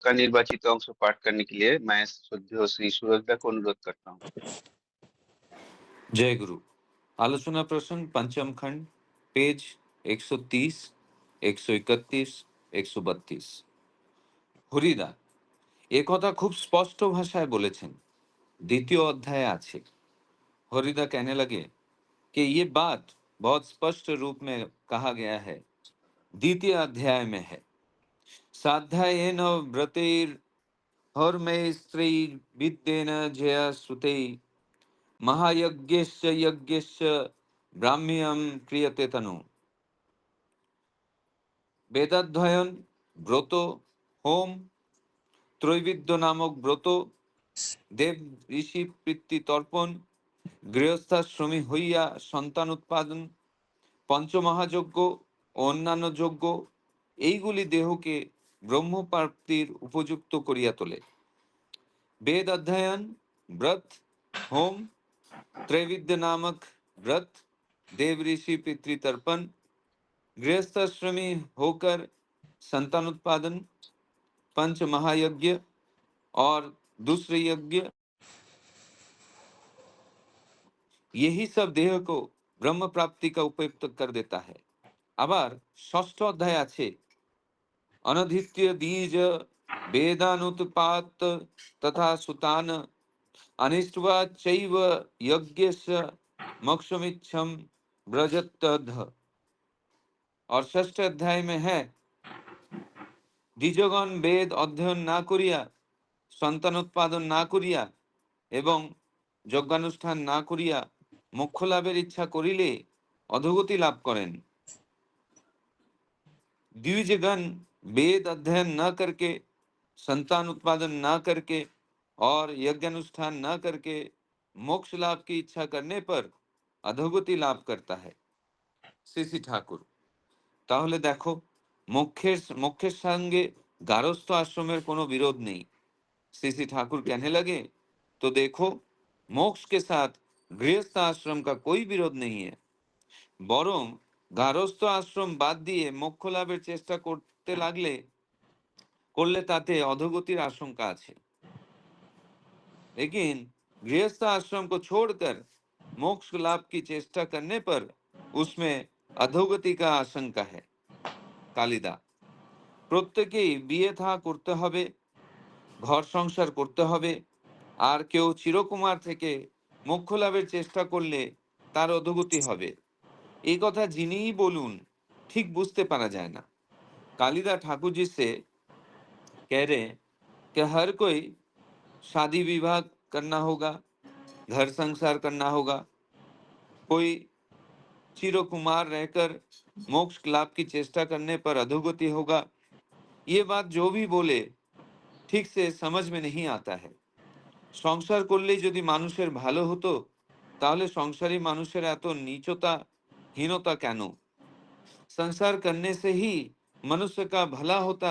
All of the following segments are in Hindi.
का निर्वाचित अंश पाठ करने के लिए मैं श्रद्धेय श्री सूरजदा को अनुरोध करता हूँ। जय गुरु। आलोचना प्रसंग पंचम खंड, पेज 130, 131, 132। হরিদা এ কথা খুব স্পষ্ট ভাষায় বলেছেন, দ্বিতীয় অধ্যায়ে আছে। हरिदा कहने लगे कि ये बात बहुत स्पष्ट रूप में कहा गया है, द्वितीय अध्याय में है। साध्यायेन व्रतेर हर्मे स्त्री विद्येन जया श्रुते महायज्ञस्य यज्ञस्य ब्राह्म्यम क्रियते तनु। वेदाध्ययन, ব্রত, হোম, ত্রৈবিদ্য নামক ব্রত, দেব ঋষি পিতৃ তর্পণ, গৃহস্থাশ্রমী হইয়া সন্তান উৎপাদন, পঞ্চমহাযজ্ঞ ও অন্যান্য যজ্ঞ, এইগুলি দেহকে ব্রহ্মপ্রাপ্তির উপযুক্ত করিয়া তোলে। वेद अध्ययन, व्रत, होम, त्रैविद्य नामक व्रत, देव ऋषि पितृतर्पण, गृहस्थाश्रमी होकर संतान उत्पादन, पंच महायज्ञ और दूसरे यज्ञ, यही सब देह को ब्रह्म प्राप्ति का उपयुक्त कर देता है। আবার ষষ্ঠ অধ্যায় আছে, अनधित्य दीज वेदानुत्पात तथा सुतान अनिष्ट्वा चैव यज्ञस्य मोक्षमिच्छं व्रजतध। और षष्ठ अध्याय में है, দ্বিজগণ বেদ অধ্যয়ন না করিয়া, সন্তান উৎপাদন না করিয়া এবং যজ্ঞানুষ্ঠান না করিয়া মোক্ষ লাভের ইচ্ছা করিলে অধোগতি লাভ করেন। द्विजगण वेद अध्ययन न करके, संतान उत्पादन न करके और यज्ञ अनुष्ठान न करके मोक्ष लाभ की इच्छा करने पर अधोगति लाभ करता है। শ্রী ঠাকুর, তাহলে দেখো, मोक्षের সঙ্গে গারস্থ आश्रमेर कोनो विरोध नहीं। श्री ठाकुर कहने लगे, तो देखो, मोक्ष के साथ गृहस्थ आश्रम का कोई विरोध नहीं है, বরং গারস্থ আশ্রম বাদ দিয়ে মোক্ষ লাভের চেষ্টা করলে তাতে অধোগতির आशंका আছে। लेकिन गृहस्थ आश्रम को छोड़कर मोक्ष लाभ की चेष्टा करने पर उसमें अधोगति का आशंका है। কালিদা, প্রত্যেকেই বিয়ে থা করতে হবে, ঘর সংসার করতে হবে, আর কেউ চিরকুমার থেকে মোক্ষ লাভের চেষ্টা করলে তার অধোগতি হবে, এই কথা যিনিই বলুন ঠিক বুঝতে পারা যায় না। कालिदा ठाकुर जी से कह रहे हैं कि हर कोई शादी विवाह करना होगा, घर संसार करना होगा, कोई चिरकुमार रहकर मोक्ष लाभ की चेष्टा करने पर अधोगति होगा, ये बात जो भी बोले ठीक से समझ में नहीं आता है। সংসার করলেই যদি মানুষের ভালো হতো, তাহলে সংসারী মানুষের এত नीचता हीनता কেন? संसार करने से ही मनुष्य का भला होता,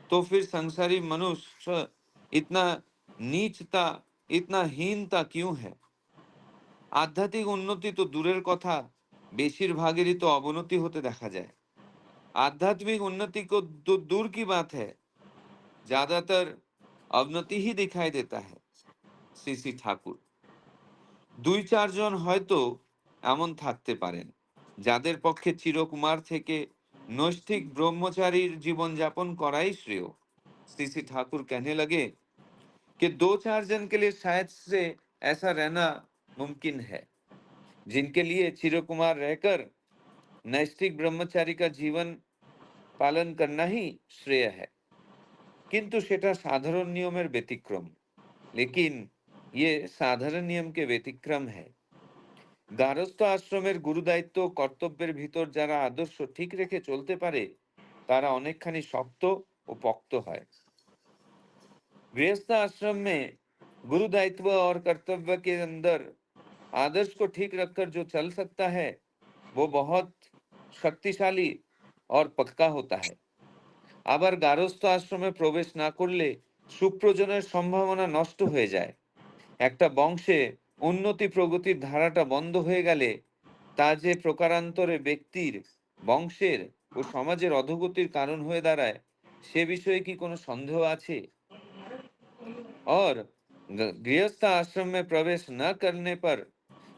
तो फिर संसारी मनुष्य इतना नीचता, इतना हीनता क्यों है? आध्यात्मिक उन्नति तो दूरेर कथा, बेशिरभागेरই तो अवनति होते देखा जाए। आध्यात्मिक उन्नति को तो दूर की बात है, ज्यादातर अवनति ही दिखाई देता है। শ্রী ঠাকুর, 2-4 জন হয়তো এমন থাকতে পারেন যাদের পক্ষে চিরকুমার থেকে नैष्ठिक ब्रह्मचारीर जीवन यापन कराई श्रेय। श्री ठाकुर कहने लगे कि 2-4 जन के लिए शायद से ऐसा रहना मुमकिन है, जिनके लिए चिरकुमार रहकर नैष्ठिक ब्रह्मचारी का जीवन पालन करना ही श्रेय है, किंतु सेटा साधारण नियमेर व्यतिक्रम। लेकिन ये साधारण नियम के व्यतिक्रम है। গারস্থ আশ্রমের গুরুদায়িত্ব কর্তব্যের ভিতর যারা আদর্শ ঠিক রেখে চলতে পারে, তারা অনেকখানি শক্ত ও পক্ত হয়। गृहस्थ आश्रम में गुरु दायित्व और कर्तव्य के अंदर आदर्श को ठीक रखकर जो चल सकता है, वो बहुत शक्तिशाली और पक्का होता है। আবার গারস্থ আশ্রমে প্রবেশ না করলে সুপ্রজনের সম্ভাবনা নষ্ট হয়ে যায়। একটা বংশে উন্নতি প্রগতির ধারাটা বন্ধ হয়ে গেলে তা যে প্রকারান্তরে ব্যক্তির, বংশের ও সমাজের অধোগতির কারণ হয়ে দাঁড়ায়, সে বিষয়ে কি কোনো সন্দেহ আছে? और गृहस्थ आश्रम में प्रवेश न करने पर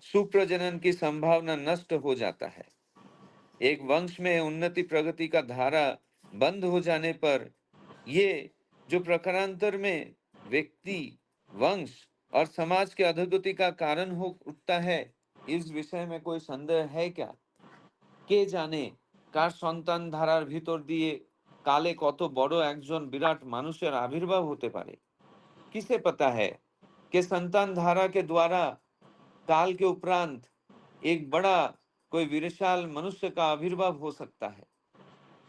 सुप्रजनन की संभावना नष्ट हो जाता है। एक वंश में उन्नति प्रगति का धारा बंद हो जाने पर ये जो प्रकारांतर में व्यक्ति, वंश और समाज के अधोगति का कारण हो उठता है, इस विषय में कोई संदेह है क्या? কে জানে কার সন্তান ধারার ভিতর দিয়ে কালে কত বড় একজন বিরাট মানুষের আবির্ভাব হতে পারে? किसे पता है कि संतान धारा के द्वारा काल के उपरांत एक बड़ा कोई विशाल मनुष्य का आविर्भाव हो सकता है।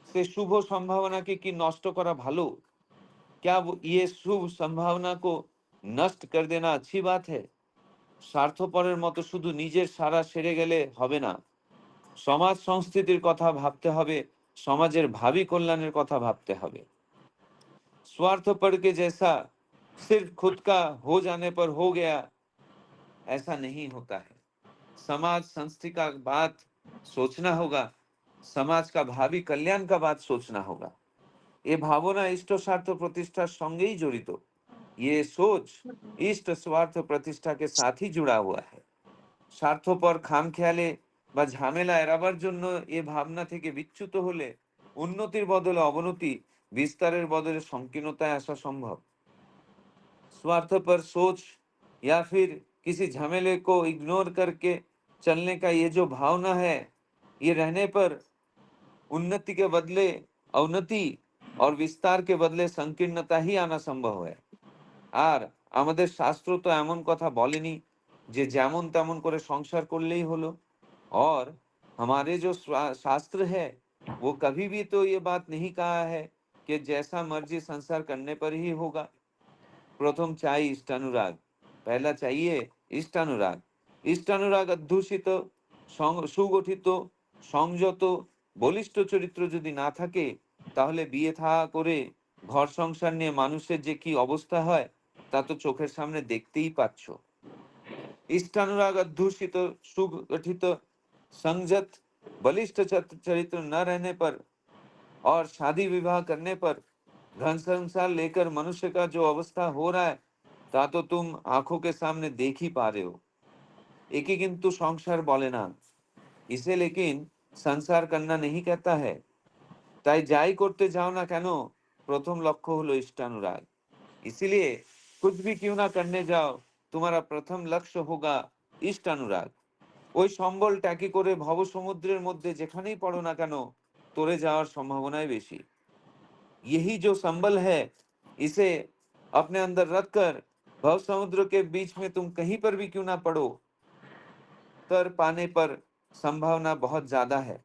से शुभ संभावना की नष्ट करा भालो? क्या वो ये शुभ संभावना को नष्ट कर देना अच्छी बात है? স্বার্থপরের মতো শুধু নিজের সারা সেরে গেলে হবে না। সমাজ সংস্কৃতির কথা ভাবতে হবে, সমাজের ভাবি কল্যাণের কথা ভাবতে হবে। स्वार्थपर के जैसा सिर्फ खुद का हो जाने पर हो गया, ऐसा नहीं होता है। समाज संस्कृति का बात सोचना होगा, समाज का भावी कल्याण का बात सोचना होगा। ये भावना इष्ट स्वार्थ प्रतिष्ठा संगे ही जड़ित। ये सोच इष्ट स्वार्थ प्रतिष्ठा के साथ ही जुड़ा हुआ है। স্বার্থপর খামখেয়ালে বা ঝামেলা এড়াবার জন্য এ ভাবনা থেকে বিচ্যুত হলে উন্নতির বদলে অবনতি, বিস্তারের বদলে সংকীর্ণতায় আসা সম্ভব। स्वार्थपर सोच या फिर किसी झमेले को इग्नोर करके चलने का ये जो भावना है, ये रहने पर उन्नति के बदले अवनति और विस्तार के बदले संकीर्णता ही आना संभव है। আর আমাদের শাস্ত্র তো এমন কথা বলেনি যে যেমন তেমন করে সংসার করলেই হলো। और हमारे जो शास्त्र है वो कभी भी तो ये बात नहीं कहा है कि जैसा मर्जी संसार करने पर ही होगा। प्रथम चाই इष्टानुराग। पहला चाहिए इष्टानुराग। इष्टानुराग অধ্যুষিত, সুগঠিত, সংযত, বলিষ্ঠ চরিত্র যদি না থাকে, তাহলে বিয়ে থা করে ঘর সংসার নিয়ে মানুষের যে কি অবস্থা হয় তা তো চোখের সামনে দেখতেই পাচ্ছ। इष्टानुराग अध्युषित, सुगठित, संयत, बलिष्ठ चरित्र न रहने पर और शादी विवाह करने पर धन संसार लेकर मनुष्य का जो अवस्था हो रहा है ता तो तुम आंखों के सामने देख ही पा रहे हो। एके किंतु संसार बोले ना, इसे लेकिन संसार करना नहीं कहता है। তাই যাই করতে যাও না কেন, প্রথম লক্ষ্য হলো ইষ্টানুরাগ। इसीलिए कुछ भी क्यों ना करने जाओ, तुम्हारा प्रथम लक्ष्य होगा इष्टानुराग। ওই সম্বল ট্যাকি করে ভব সমুদ্রের মধ্যে যেখানেই পড়ো না কেন, তরে যাওয়ার সম্ভাবনাই বেশি। यही जो संबल है, इसे अपने अंदर रखकर भव समुद्र के बीच में तुम कहीं पर भी क्यों ना पड़ो, तर पाने पर संभावना बहुत ज्यादा है।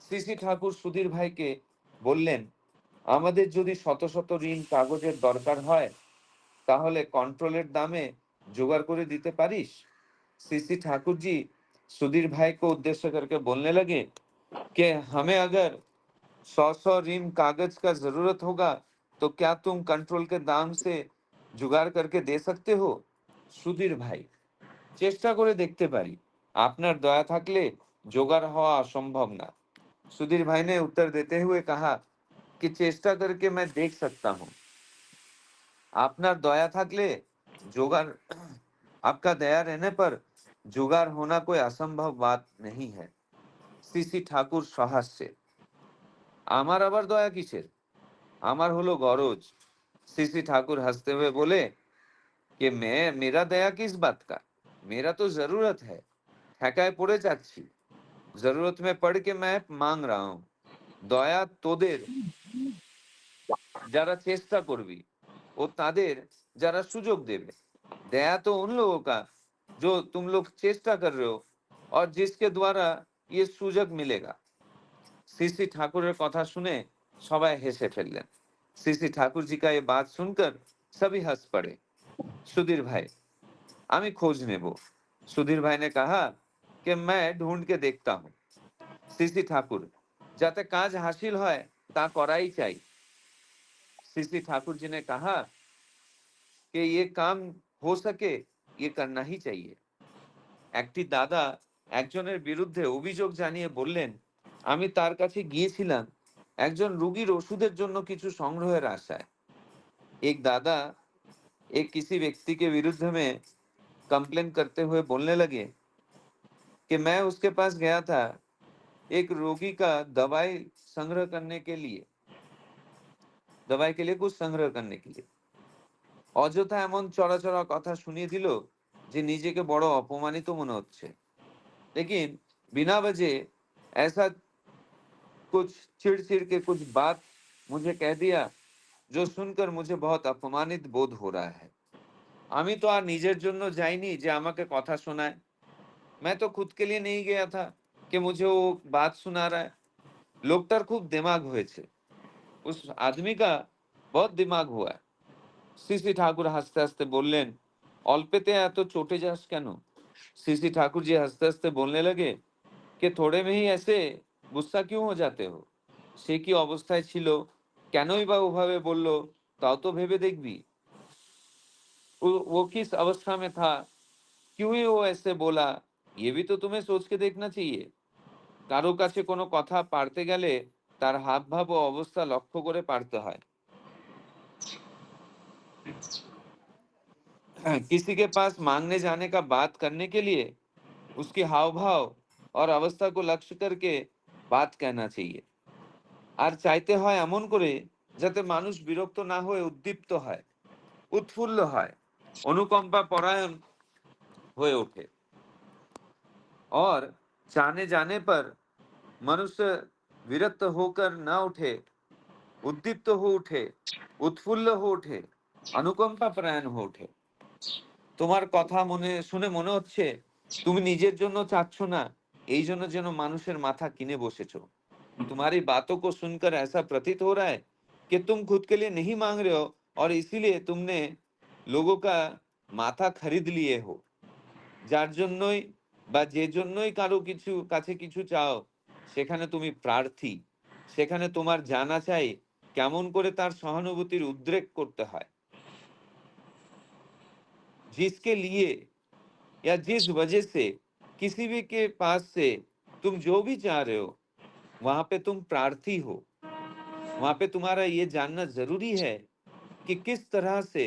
শ্রী শ্রী ঠাকুর সুধীর ভাইকে বললেন, আমাদের যদি শত শত ঋণ কাগজের দরকার হয় তাহলে कंट्रोलेर दामे जुगाड़ করে দিতে পারিস? श्री श्री ठाकुर जी सुधीर भाई को उद्देश्य करके बोलने लगे कि हमें अगर 100 ऋण कागज का जरूरत होगा तो क्या तुम कंट्रोल के दाम से जुगाड़ करके दे सकते हो? সুধীর ভাই, চেষ্টা করে দেখতে পারি, আপনার দয়া থাকলে জোগাড় হওয়া অসম্ভব না। सुधीर भाई ने उत्तर देते हुए कहा कि चेष्टा करके मैं देख सकता हूँ, আপনার দয়া থাকলে जोगाड़, आपका दया रहने पर जुगाड़ होना कोई असंभव बात नहीं है। শ্রী শ্রী ঠাকুর সহাস্যে, আমার আবার দয়া কিসের, আমার হলো গরজ। শ্রী শ্রী ঠাকুর हंसते हुए बोले कि मैं, मेरा दया किस बात का, मेरा तो जरूरत है, ঠেকায় পড়ে যাচ্ছি, जरूरत में पड़ के मैं मांग रहा हूँ। দয়া তোদের যারা চেষ্টা করবি ও তাদের যারা সুযোগ দেবে। दया तो उन लोगों का जो तुम लोग चेष्टा कर रहे हो और जिसके द्वारा ये সুযোগ मिलेगा। श्री श्री ठाकुर कथा सुने सबाई हेसे फेललेन। श्री श्री ठाकुर जी का ये बात सुनकर सभी हंस पड़े। सुधीर भाई, आमी खोज नेब। सुधीर भाई ने कहा कि मैं ढूंढ के देखता हूँ। श्री श्री ठाकुर, जाते काज हासिल होय ता कराई चाहिए। श्री श्री ठाकुर जी ने कहा कि ये काम हो सके ये करना ही चाहिए। একটি দাদা একজনের বিরুদ্ধে অভিযোগ জানিয়ে বললেন, আমি তার কাছে গিয়েছিলাম একজন রোগীর ওষুধের জন্য কিছু সংগ্রহের আশায় एक दादा एक किसी व्यक्ति के विरुद्ध में कंप्लेन करते हुए बोलने लगे कि मैं उसके पास गया था एक रोगी का दवाई के लिए कुछ संग्रह करने के लिए অযথা এমন চড়া কথা শুনিয়ে দিল যে নিজেকে বড় অপমানিত মনে হচ্ছে लेकिन बिना वजह ऐसा कुछ चिड़ के कुछ बात मुझे कह दिया जो सुनकर मुझे बहुत अपमानित बोध हो रहा है আমি তো আর নিজের জন্য যাইনি যে আমাকে কথা শোনায় मैं तो खुद के लिए नहीं गया था कि मुझे वो बात सुना रहा है লোকটার খুব दिमाग হয়েছে उस आदमी का बहुत दिमाग हुआ है সিসি ঠাকুর হাসতে হাসতে বললেন অল্পেতে এত চটে যাস কেন सीसी ठाकुर जी हंसते हंसते बोलने लगे कि थोड़े में ही ऐसे गुस्सा क्यों हो जाते हो সে কি অবস্থায় ছিল কেনই বা ওভাবে বলল তাও তো ভেবে দেখবি वो किस अवस्था में था क्यों ही वो ऐसे बोला ये भी तो तुम्हें सोच के देखना चाहिए কারো কাছে কোনো কথা পারতে গেলে তার হাবভাব ও অবস্থা লক্ষ্য করে পারতে হয় किसी के पास मांगने जाने का बात करने के लिए उसकी हाव भाव और अवस्था को लक्ष्य करके बात कहना चाहिए আর চাইতে হয় এমন করে যাতে মানুষ বিরক্ত না হয়ে উদ্দীপ্ত হয় উৎফুল্ল হয় অনুকম্পা পরায়ণ হয়ে ওঠে और चाहने जाने पर मनुष्य विरक्त होकर न उठे उद्दीप्त हो उठे उत्फुल्ल हो उठे अनुकंपा परायण हो उठे তোমার কথা শুনে মনে হচ্ছে তুমি নিজের জন্য চাচ্ছ না এই জন্য যেন মানুষের মাথা কিনে বসেছো तुम्हारी बातों को सुनकर ऐसा प्रतीत हो रहा है कि तुम खुद के लिए नहीं मांग रहे हो और इसीलिए तुमने लोगों का माथा खरीद लिए हो যার জন্যই বা যে জন্যই কারো কিছু কাছে কিছু চাও সেখানে তুমি প্রার্থী সেখানে তোমার জানা চাই কেমন করে তার সহানুভূতির উদ্রেক করতে হয় जिसके लिए या जिस वजह से किसी भी के पास से तुम जो भी चाह रहे हो वहां पे तुम प्रार्थी हो वहां पे तुम्हारा ये जानना जरूरी है कि किस तरह से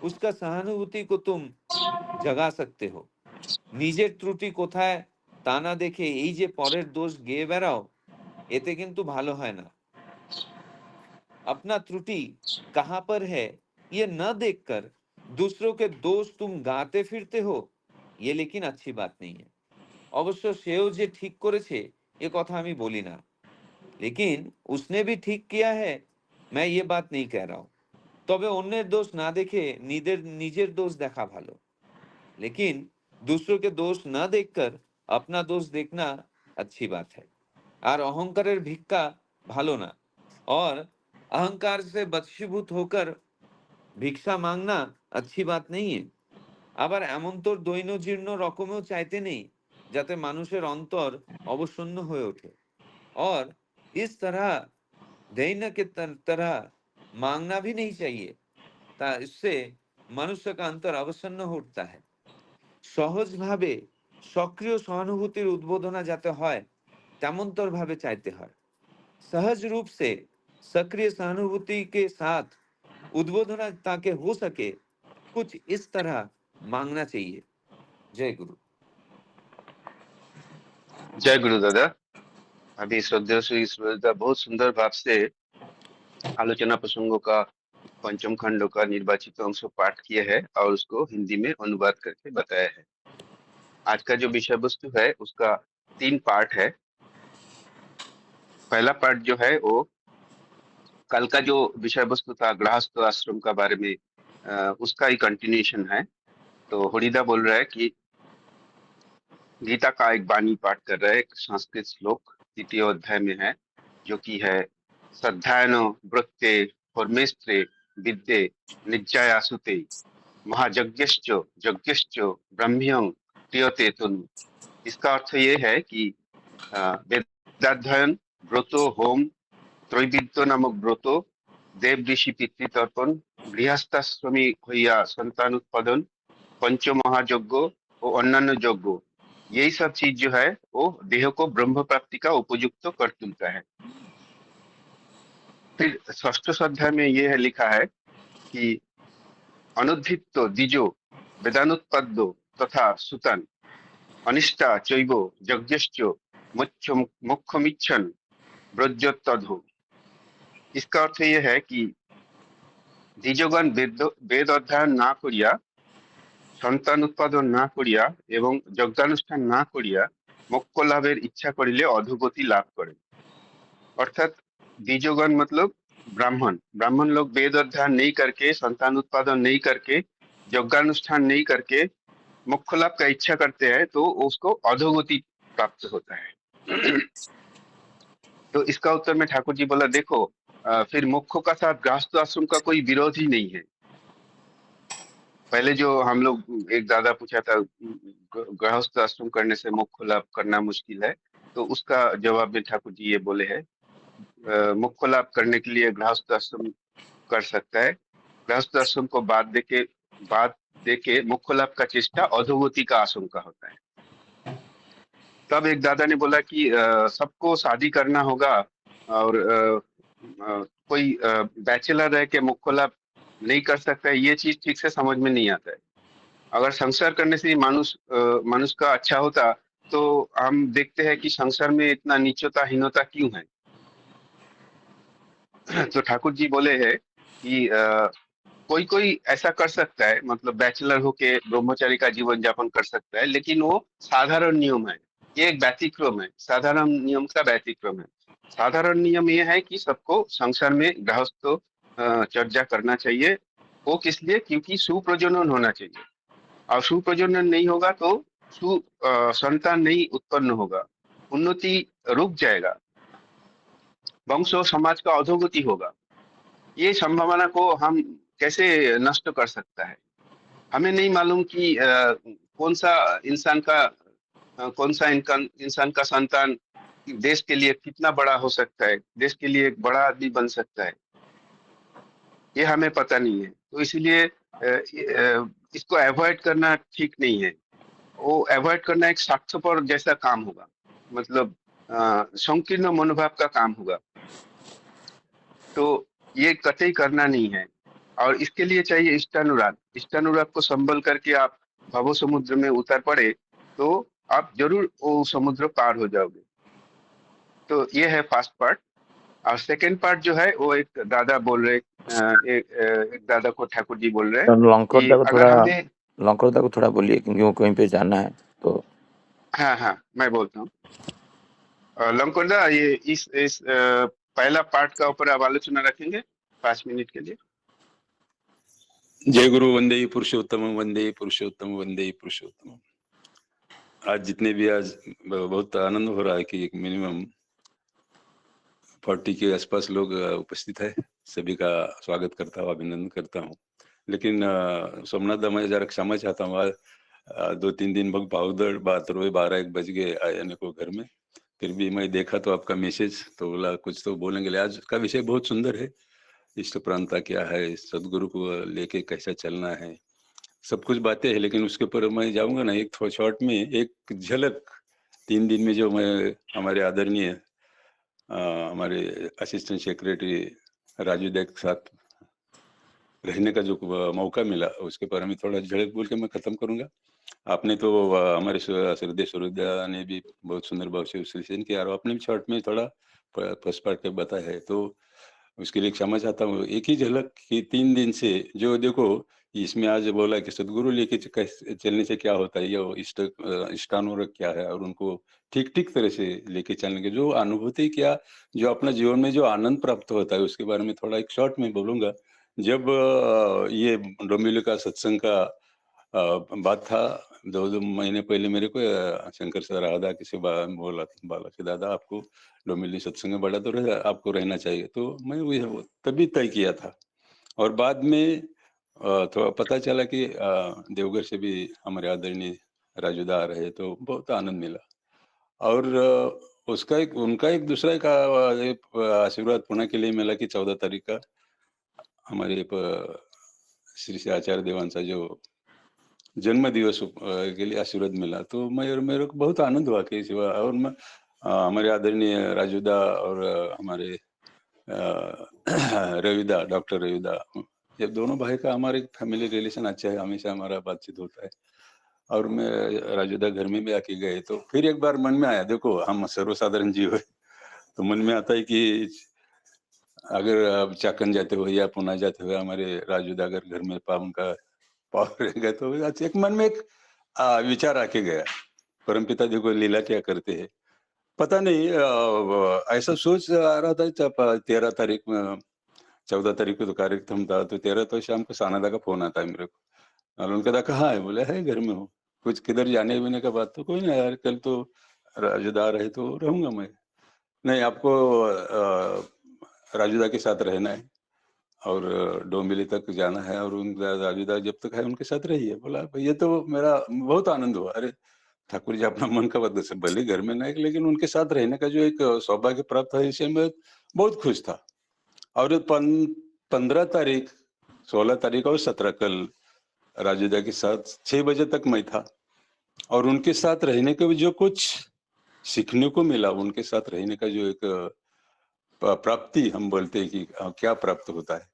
उसका सहानुभूति को तुम जगा सकते हो নিজের ত্রুটি কোথায় তা না দেখে এই যে পরের দোষ গেয়ে বেড়াও এতে কিন্তু ভালো হয় না अपना त्रुटि कहां पर है ये न देखकर दूसरों के दोष तुम गाते फिरते हो ये लेकिन अच्छी बात नहीं है অবশ্য সেও যে ঠিক করেছে এ কথা আমি বলি না लेकिन उसने भी ठीक किया है मैं ये बात नहीं कह रहा हूं তবে অন্যের দোষ না দেখে নিজের দোষ দেখা ভালো लेकिन दूसरों के दोष न देखकर अपना दोष देखना अच्छी बात है और अहंकारेर भिक्षा भालो ना और अहंकार से बदशीभूत होकर भिक्षा मांगना अच्छी बात नहीं है আবার এমন তোর দৈন্য জীর্ণ রকমেও চাইতে নেই যাতে মানুষের অন্তর অবসন্ন হয়ে ওঠে और इस तरह दैन्य के तरह मांगना भी नहीं चाहिए इससे मनुष्य का अंतर अवसन्न हो उठता है সহজভাবে সক্রিয় সহানুভূতির উদ্বোধনা যাতে হয় তেমনতর ভাবে চাইতে হয় सहज रूप से सक्रिय सहानुभूति के साथ उद्बोधना ताकि हो सके कुछ इस तरह मांगना चाहिए जय गुरु जय गुरु दादा। अभी श्रद्धेय श्री सूरजदा बहुत सुंदर भाव से आलोचना प्रसंगों का पंचम खंडों का निर्वाचित अंश पाठ किए है और उसको हिंदी में अनुवाद करके बताया है। आज का जो विषय वस्तु है उसका 3 पार्ट है। पहला पार्ट जो है वो कल का जो विषय वस्तु था गृहस्थ आश्रम का बारे में उसका ही कंटिन्यूएशन है। तो हरिदा बोल रहा है कि गीता का एक वाणी पाठ कर रहा है, एक संस्कृत श्लोक 3 अध्याय में है, जो कि है श्रद्धायन वृत्ते होर्मेस्त्रे विद्ये निज्जायासुते महायज्ञश्च यज्ञश्च ब्रह्म्यं क्रियते तनु। इसका अर्थ ये है कि वेदाध्ययन, व्रतो, होम, त्रैविद्य नामक व्रतो, देव ऋषि पितृतर्पण, गृहस्थाश्रमी हইয়া संतान उत्पादन, पंच महायज्ञ और अन्यान्य यज्ञ, यही सब चीज जो है वो देह को ब्रह्म प्राप्ति का उपयुक्त कर तुलता है। फिर षष्ठ अध्याय में ये है लिखा है कि अनुद्धितो द्विजो वेदानुत्पद्दो तथा सुतन अनिष्टा चैव यज्ञश्च मुख्यमिच्छन् ब्रजत्तधो। इसका अर्थ ये है कि দ্বিজগণ বেদ অধ্যয়ন না করিয়া, সন্তান উৎপাদন না করিয়া এবং যজ্ঞানুষ্ঠান না করিয়া মোক্ষ লাভের ইচ্ছা করিলে অধোগতি লাভ করে। अर्थात द्विजगण मतलब ब्राह्मण ब्राह्मण लोग वेद अध्ययन नहीं करके, संतान उत्पादन नहीं करके, यज्ञानुष्ठान नहीं करके मोक्ष लाभ का इच्छा करते हैं तो उसको अधोगति प्राप्त होता है। तो इसका उत्तर में ठाकुर जी बोला, देखो फिर मोक्ष का साथ गृहस्थ आश्रम का कोई विरोध ही नहीं है। पहले जो हम लोग एक दादा पूछा था गृहस्थ आश्रम करने से मोक्ष लाभ करना मुश्किल है, तो उसका जवाब में ठाकुर जी ये बोले हैं मोक्ष लाभ करने के लिए गृहस्थ आश्रम कर सकता है। गृहस्थ आश्रम को बाद देके मोक्ष लाभ का चेष्टा अधोगति का आशंका होता है। तब एक दादा ने बोला कि सबको शादी करना होगा और कोई बैचलर रह के मोक्ष लाभ नहीं कर सकता है, ये चीज ठीक से समझ में नहीं आता है। अगर संसार करने से मनुष्य का अच्छा होता तो हम देखते हैं कि संसार में इतना नीचता हीनता क्यों है। तो ठाकुर जी बोले हैं कि कोई कोई ऐसा कर सकता है, मतलब बैचलर होके ब्रह्मचारी का जीवन यापन कर सकता है, लेकिन वो साधारण नियम है, ये एक व्यतिक्रम है, साधारण नियम का व्यतिक्रम है। साधारण नियम ये है कि सबको संसार में गृहस्थ चर्चा करना चाहिए। वो किस लिए? क्योंकि सुप्रजनन होना चाहिए, और सुप्रजनन नहीं होगा तो संतान नहीं उत्पन्न होगा, उन्नति रुक जाएगा, वंश और समाज का अधोगति होगा। ये संभावना को हम कैसे नष्ट कर सकता है? हमें नहीं मालूम कि कौन सा इंसान का संतान देश के लिए कितना बड़ा हो सकता है, देश के लिए एक बड़ा आदमी बन सकता है, ये हमें पता नहीं है। तो इसलिए इसको अवॉइड करना ठीक नहीं है। वो अवॉइड करना एक स्वार्थपर जैसा काम होगा, मतलब संकीर्ण मनोभाव का काम होगा। तो ये कतई करना नहीं है, और इसके लिए चाहिए इष्टानुराग। इष्टानुराग को संबल करके आप भव समुद्र में उतर पड़े तो आप जरूर वो समुद्र पार हो जाओगे। तो ये है फर्स्ट पार्ट। और सेकंड पार्ट जो है वो एक दादा बोल रहे, एक दादा को ठाकुर जी बोल रहे कि अगर हमें लंकोदा को थोड़ा बोलिए, क्योंकि वो कहीं पे जाना है तो। हाँ मैं बोलता हूँ। लंकोदा, ये इस पहला पार्ट का ऊपर आप आलोचना रखेंगे 5 मिनट के लिए। जय गुरु, वंदे पुरुषोत्तम, वंदे पुरुषोत्तम, वंदे पुरुषोत्तम। आज जितने भी आज बहुत आनंद हो रहा है कि एक मिनिमम 40 के आसपास लोग उपस्थित है। सभी का स्वागत करता हूँ, अभिनंदन करता हूँ। लेकिन सोमनाथ मैं जरा क्षमा चाहता हूँ, आज 2-3 दिन बहुत भागदौड़ बात रोए, 12-1 बज गए आने को घर में। फिर भी मैं देखा तो आपका मैसेज, तो बोला कुछ तो बोलेंगे। आज का विषय बहुत सुंदर है, इष्ट प्रांता क्या है, सदगुरु को लेके कैसा चलना है, सब कुछ बातें हैं। लेकिन उसके ऊपर मैं जाऊंगा ना एक शॉर्ट में, एक झलक 3 दिन में जो मैं हमारे आदरणीय हमारे असिस्टेंट सेक्रेटरी राजू देव के साथ रहने का जो मौका मिला, उसके बारे में थोड़ा झलक बोल के मैं खत्म करूंगा। आपने तो हमारे श्रद्धेय सूर्योदया ने भी बहुत सुंदर भाव से विश्लेषण किया, और आपने भी शॉर्ट में थोड़ा फर्स्ट पार्ट का बताया है, तो उसके लिए क्षमा चाहता हूँ। एक ही झलक की 3 दिन से जो देखो, इसमें आज बोला कि सदगुरु लेके चलने से क्या होता है, ये इष्टानुराग क्या है, और उनको ठीक तरह से लेके चलने के जो अनुभूति क्या, जो अपना जीवन में जो आनंद प्राप्त होता है, उसके बारे में थोड़ा एक शॉर्ट में बोलूंगा। जब ये डोमिलो का सत्संग का बात था 2 महीने पहले, मेरे को शंकर सर राधा किसी बोला कि दादा आपको डोमिली सत्संग में बड़ा तो आपको रहना चाहिए, तो मैं तभी तय किया था। और बाद में थोड़ा पता चला कि देवघर से भी हमारे आदरणीय राजूदा आ रहे, तो बहुत आनंद मिला। और उनका एक दूसरा आशीर्वाद पुणे के लिए मिला कि 14 तारीख का हमारे श्री आचार्य देवांचा जो जन्म दिवस के लिए आशीर्वाद मिला, तो मेरे को बहुत आनंद हुआ कि और हमारे आदरणीय राजूदा और हमारे रविदा, डॉक्टर रविदा, ये दोनों भाई का हमारे फैमिली रिलेशन अच्छा है, हमेशा हमारा बातचीत होता है। और मैं राजूदा घर में भी आके गए तो फिर एक बार मन में आया, देखो हम सर्वसाधारण जीव है, तो मन में आता है कि अगर आप चाकन जाते हो या पुणे जाते हो, हमारे राजूदा अगर घर में उनका पाव रहेगा तो अच्छा, एक मन में एक विचार आके गया, परमपिता देखो लीला क्या करते हैं। पता नहीं ऐसा सोच आ रहा था जब 13 तारीख में, 14 तारीख को तो कार्यक्रम था, तो 13 तो शाम को सानंदा का फोन आता है मेरे को, और उनका कहाँ है, बोले है घर में हूँ। कुछ किधर जाने बिने का बात, तो कोई नहीं यार, कल तो राजूदा रहे तो रहूंगा मैं। नहीं, आपको राजूदा के साथ रहना है और डोंबिवली तक जाना है, और उन राजूदा जब तक है उनके साथ रहिए। बोला ये तो मेरा बहुत आनंद हुआ। अरे ठाकुर जी अपना मन का बात, भले घर में नहीं, लेकिन उनके साथ रहने का जो एक सौभाग्य प्राप्त है, इससे मैं बहुत खुश था। और 15 तारीख, 16 तारीख और 17 कल राजूदा के साथ 6 बजे तक मैं था, और उनके साथ रहने के जो कुछ सीखने को मिला, उनके साथ रहने का जो एक प्राप्ति हम बोलते हैं कि क्या प्राप्त होता है,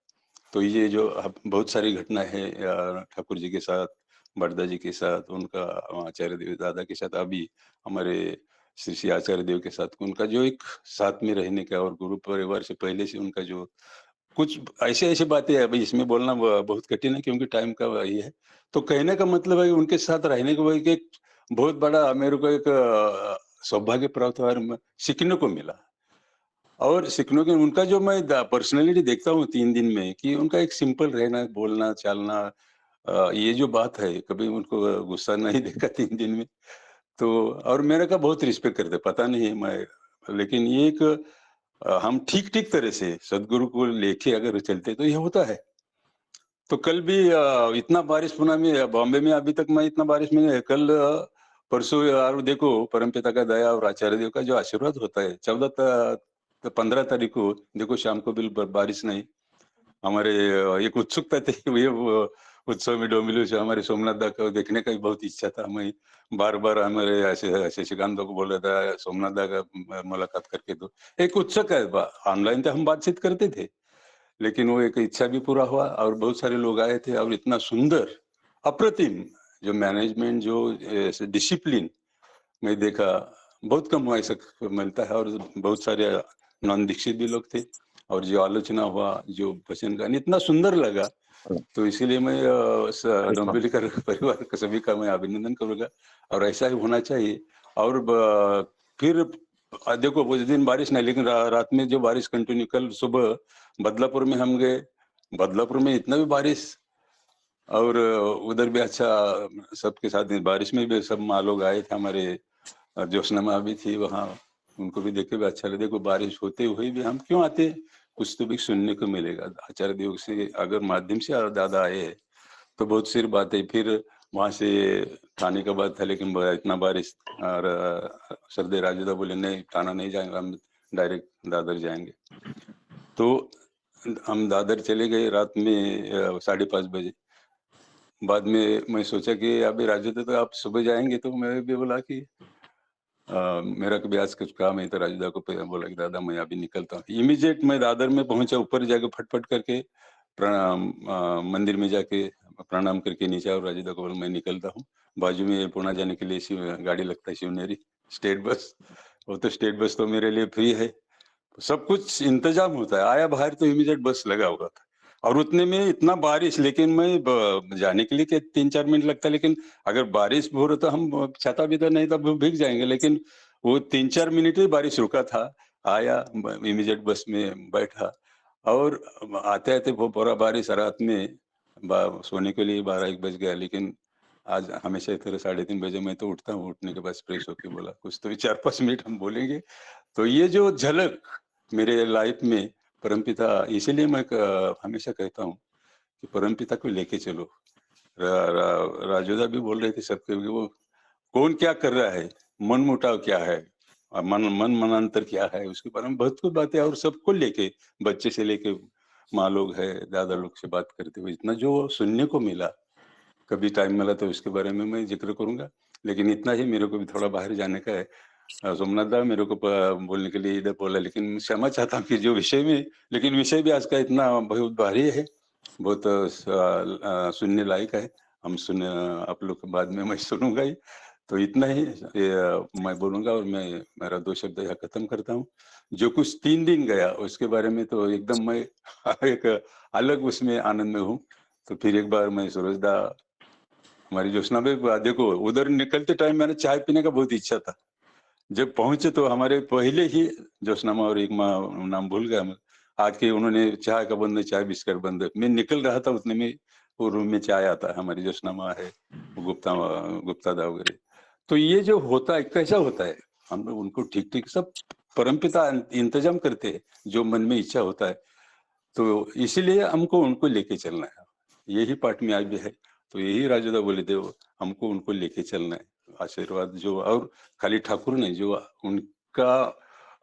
तो ये जो बहुत सारी घटनाएं हैं ठाकुर जी के साथ, बरदा जी के साथ, उनका आचार्य देव दादा के साथ, अभी हमारे श्री श्री आचार्य देव के साथ, उनका जो एक साथ में रहने का, और गुरु परिवार से पहले से उनका जो कुछ ऐसे ऐसे बातें है, अभी इसमें बोलना बहुत कठिन है क्योंकि टाइम का वही है। तो कहने का मतलब है कि उनके साथ रहने को एक बहुत बड़ा मेरे को एक सौभाग्य प्राप्त हुआ, और सीखने को मिला। और सीखने के उनका जो मैं पर्सनैलिटी देखता हूँ 3 दिन में, कि उनका एक सिंपल रहना, बोलना, चालना, ये जो बात है, कभी उनको गुस्सा नहीं देखा 3 दिन में। तो और मेरे का बहुत रिस्पेक्ट करते, पता नहीं है मैं, लेकिन ये एक हम ठीक-ठीक तरह से सद्गुरु को लेके अगर चलते तो ये होता है। तो कल भी इतना बारिश पुणे में, बॉम्बे में अभी तक मैं इतना बारिश में नहीं, कल परसों यार देखो परमपिता का दया और आचार्य देव का जो आशीर्वाद होता है, 15 तारीख को देखो शाम को बिल्कुल बारिश नहीं। हमारे एक उत्सुकता थी, ये वो उत्सव में डोंबिवली से हमारे सोमनाथ दा को देखने का भी बहुत इच्छा था। मैं बार-बार हमारे ऐसे शशिकांत को बोल रहा था सोमनाथ दा का मुलाकात करके दो। एक उत्सुक है, ऑनलाइन तो हम बातचीत करते थे, लेकिन वो एक इच्छा भी पूरा हुआ, और बहुत सारे लोग आए थे, और इतना सुंदर, अप्रतिम जो मैनेजमेंट, जो डिसिप्लिन मैं देखा, बहुत कम हुआ ऐसा मिलता है। और बहुत सारे नॉन दीक्षित भी लोग थे, और जो आलोचना हुआ, जो भजन गान इतना सुंदर लगा, तो इसीलिए मैं डोंबिवली का परिवार का सभी का मैं अभिनंदन करूंगा, और ऐसा ही होना चाहिए। और फिर देखो उस दिन बारिश नहीं, लेकिन रात में जो बारिश कंटिन्यू, कल सुबह बदलापुर में हम गए, बदलापुर में इतना भी बारिश, और उधर भी अच्छा, सबके साथ बारिश में भी सब माँ लोग आए थे, हमारे ज्योत्सना माँ भी थी वहाँ, उनको भी देख के भी अच्छा लगा। देखो बारिश होते हुए भी हम क्यों आते, कुछ तो भी सुनने को मिलेगा। आचार्य देव से अगर माध्यम से दादा आए तो बहुत सी बातें, फिर वहां से थाने का बात था, लेकिन इतना बारिश, और सरदे राजूदा बोले नहीं थाना नहीं जाएंगे, हम डायरेक्ट दादर जाएंगे। तो हम दादर चले गए रात में 5:30 बजे। बाद में मैं सोचा कि अभी राजूदा तो आप सुबह जाएंगे, तो मैं भी बोला कि मेरा कभी आज कुछ काम है, तो राजूदा को बोला कि दादा मैं अभी निकलता हूँ। इमीडिएट मैं दादर में पहुंचा, ऊपर जाके फटफट करके प्रणाम, मंदिर में जाके प्रणाम करके नीचे, और राजूदा को बोला मैं निकलता हूँ। बाजू में पुणे जाने के लिए गाड़ी लगता है, शिवनेरी स्टेट बस, वो तो स्टेट बस तो मेरे लिए फ्री है, सब कुछ इंतजाम होता है। आया बाहर तो इमीडिएट बस लगा हुआ था, और उतने में इतना बारिश, लेकिन मैं जाने के लिए 3-4 मिनट लगता है, लेकिन अगर बारिश हो रहा तो हम छाता भी तो नहीं था, भीग जाएंगे, लेकिन वो 3-4 मिनट ही बारिश रुका था। आया इमीडिएट बस में बैठा, और आते आते वो पूरा बारिश, रात में सोने के लिए 12-1 बज गया। लेकिन आज हमेशा फिर 3:30 बजे मैं तो उठता हूँ, उठने के बाद फ्रेश होके बोला कुछ तो 4-5 मिनट हम बोलेंगे। तो ये जो झलक मेरे लाइफ में परमपिता, इसीलिए मैं हमेशा कहता हूँ कि परमपिता को लेके चलो। राजोदा भी बोल रहे थे सबके, वो कौन क्या कर रहा है, मन मुटाव क्या है, मन मनांतर क्या है, उसके बारे में बहुत कुछ बातें, और सबको लेके, बच्चे से लेके माँ लोग है, दादा लोग से बात करते हुए इतना जो सुनने को मिला। कभी टाइम मिला तो इसके बारे में मैं जिक्र करूंगा, लेकिन इतना ही, मेरे को भी थोड़ा बाहर जाने का है। सोमनाथ दा मेरे को बोलने के लिए इधर बोला, लेकिन क्षमा चाहता हूँ कि जो विषय में, लेकिन विषय भी आज का इतना बहुत भारी है, बहुत सुनने लायक है। हम सुन आप लोग के बाद में मैं सुनूंगा ही, तो इतना ही मैं बोलूंगा और मैं मेरा 2 शब्द यहाँ खत्म करता हूँ। जो कुछ 3 दिन गया उसके बारे में तो एकदम मैं एक अलग उसमें आनंद में हूँ। तो फिर एक बार मैं सूरज दा, हमारी ज्योत्सना में देखो, उधर निकलते टाइम मैंने चाय पीने का बहुत इच्छा था। जब पहुंचे तो हमारे पहले ही ज्योत्सना माँ और एक माँ, नाम भूल गया मैं, आके उन्होंने चाय का बंद, चाय बिस्किट बंद। मैं निकल रहा था उतने में वो रूम में चाय आता है, हमारी ज्योत्सना माँ है, गुप्ता दा वगैरह। तो ये जो होता है कैसा होता है, हम लोग उनको ठीक ठीक सब परमपिता इंतजाम करते हैं, जो मन में इच्छा होता है। तो इसीलिए हमको उनको लेके चलना है, यही पाठ में आज भी है। तो यही राजूदा बोले थे, हमको उनको लेके चलना है, आशीर्वाद जो, और खाली ठाकुर ने जो उनका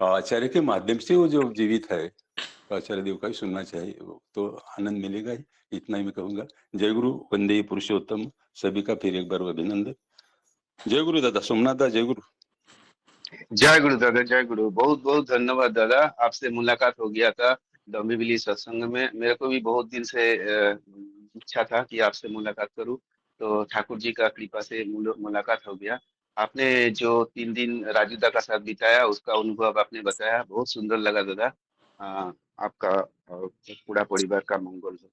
आचार्य के माध्यम से वो जो जीवित है, आचार्य देव का ही सुनना चाहिए, तो आनंद मिलेगा ही। इतना ही मैं कहूंगा। जय गुरु, वंदे पुरुषोत्तम, सभी का फिर एक बार अभिनंदन। जय गुरु दादा, सोमनाथ दा, जय गुरु। जय गुरु दादा, जय गुरु। बहुत बहुत धन्यवाद दादा, आपसे मुलाकात हो गया था डोंबिवली सत्संग में। मेरे को भी बहुत दिन से इच्छा था कि आपसे मुलाकात करूं, तो ठाकुर जी का कृपा से मुलाकात हो गया। आपने जो 3 दिन राजूदा का साथ बिताया उसका अनुभव आपने बताया, बहुत सुंदर लगा दादा। आपका और पूरा परिवार का मंगल हो।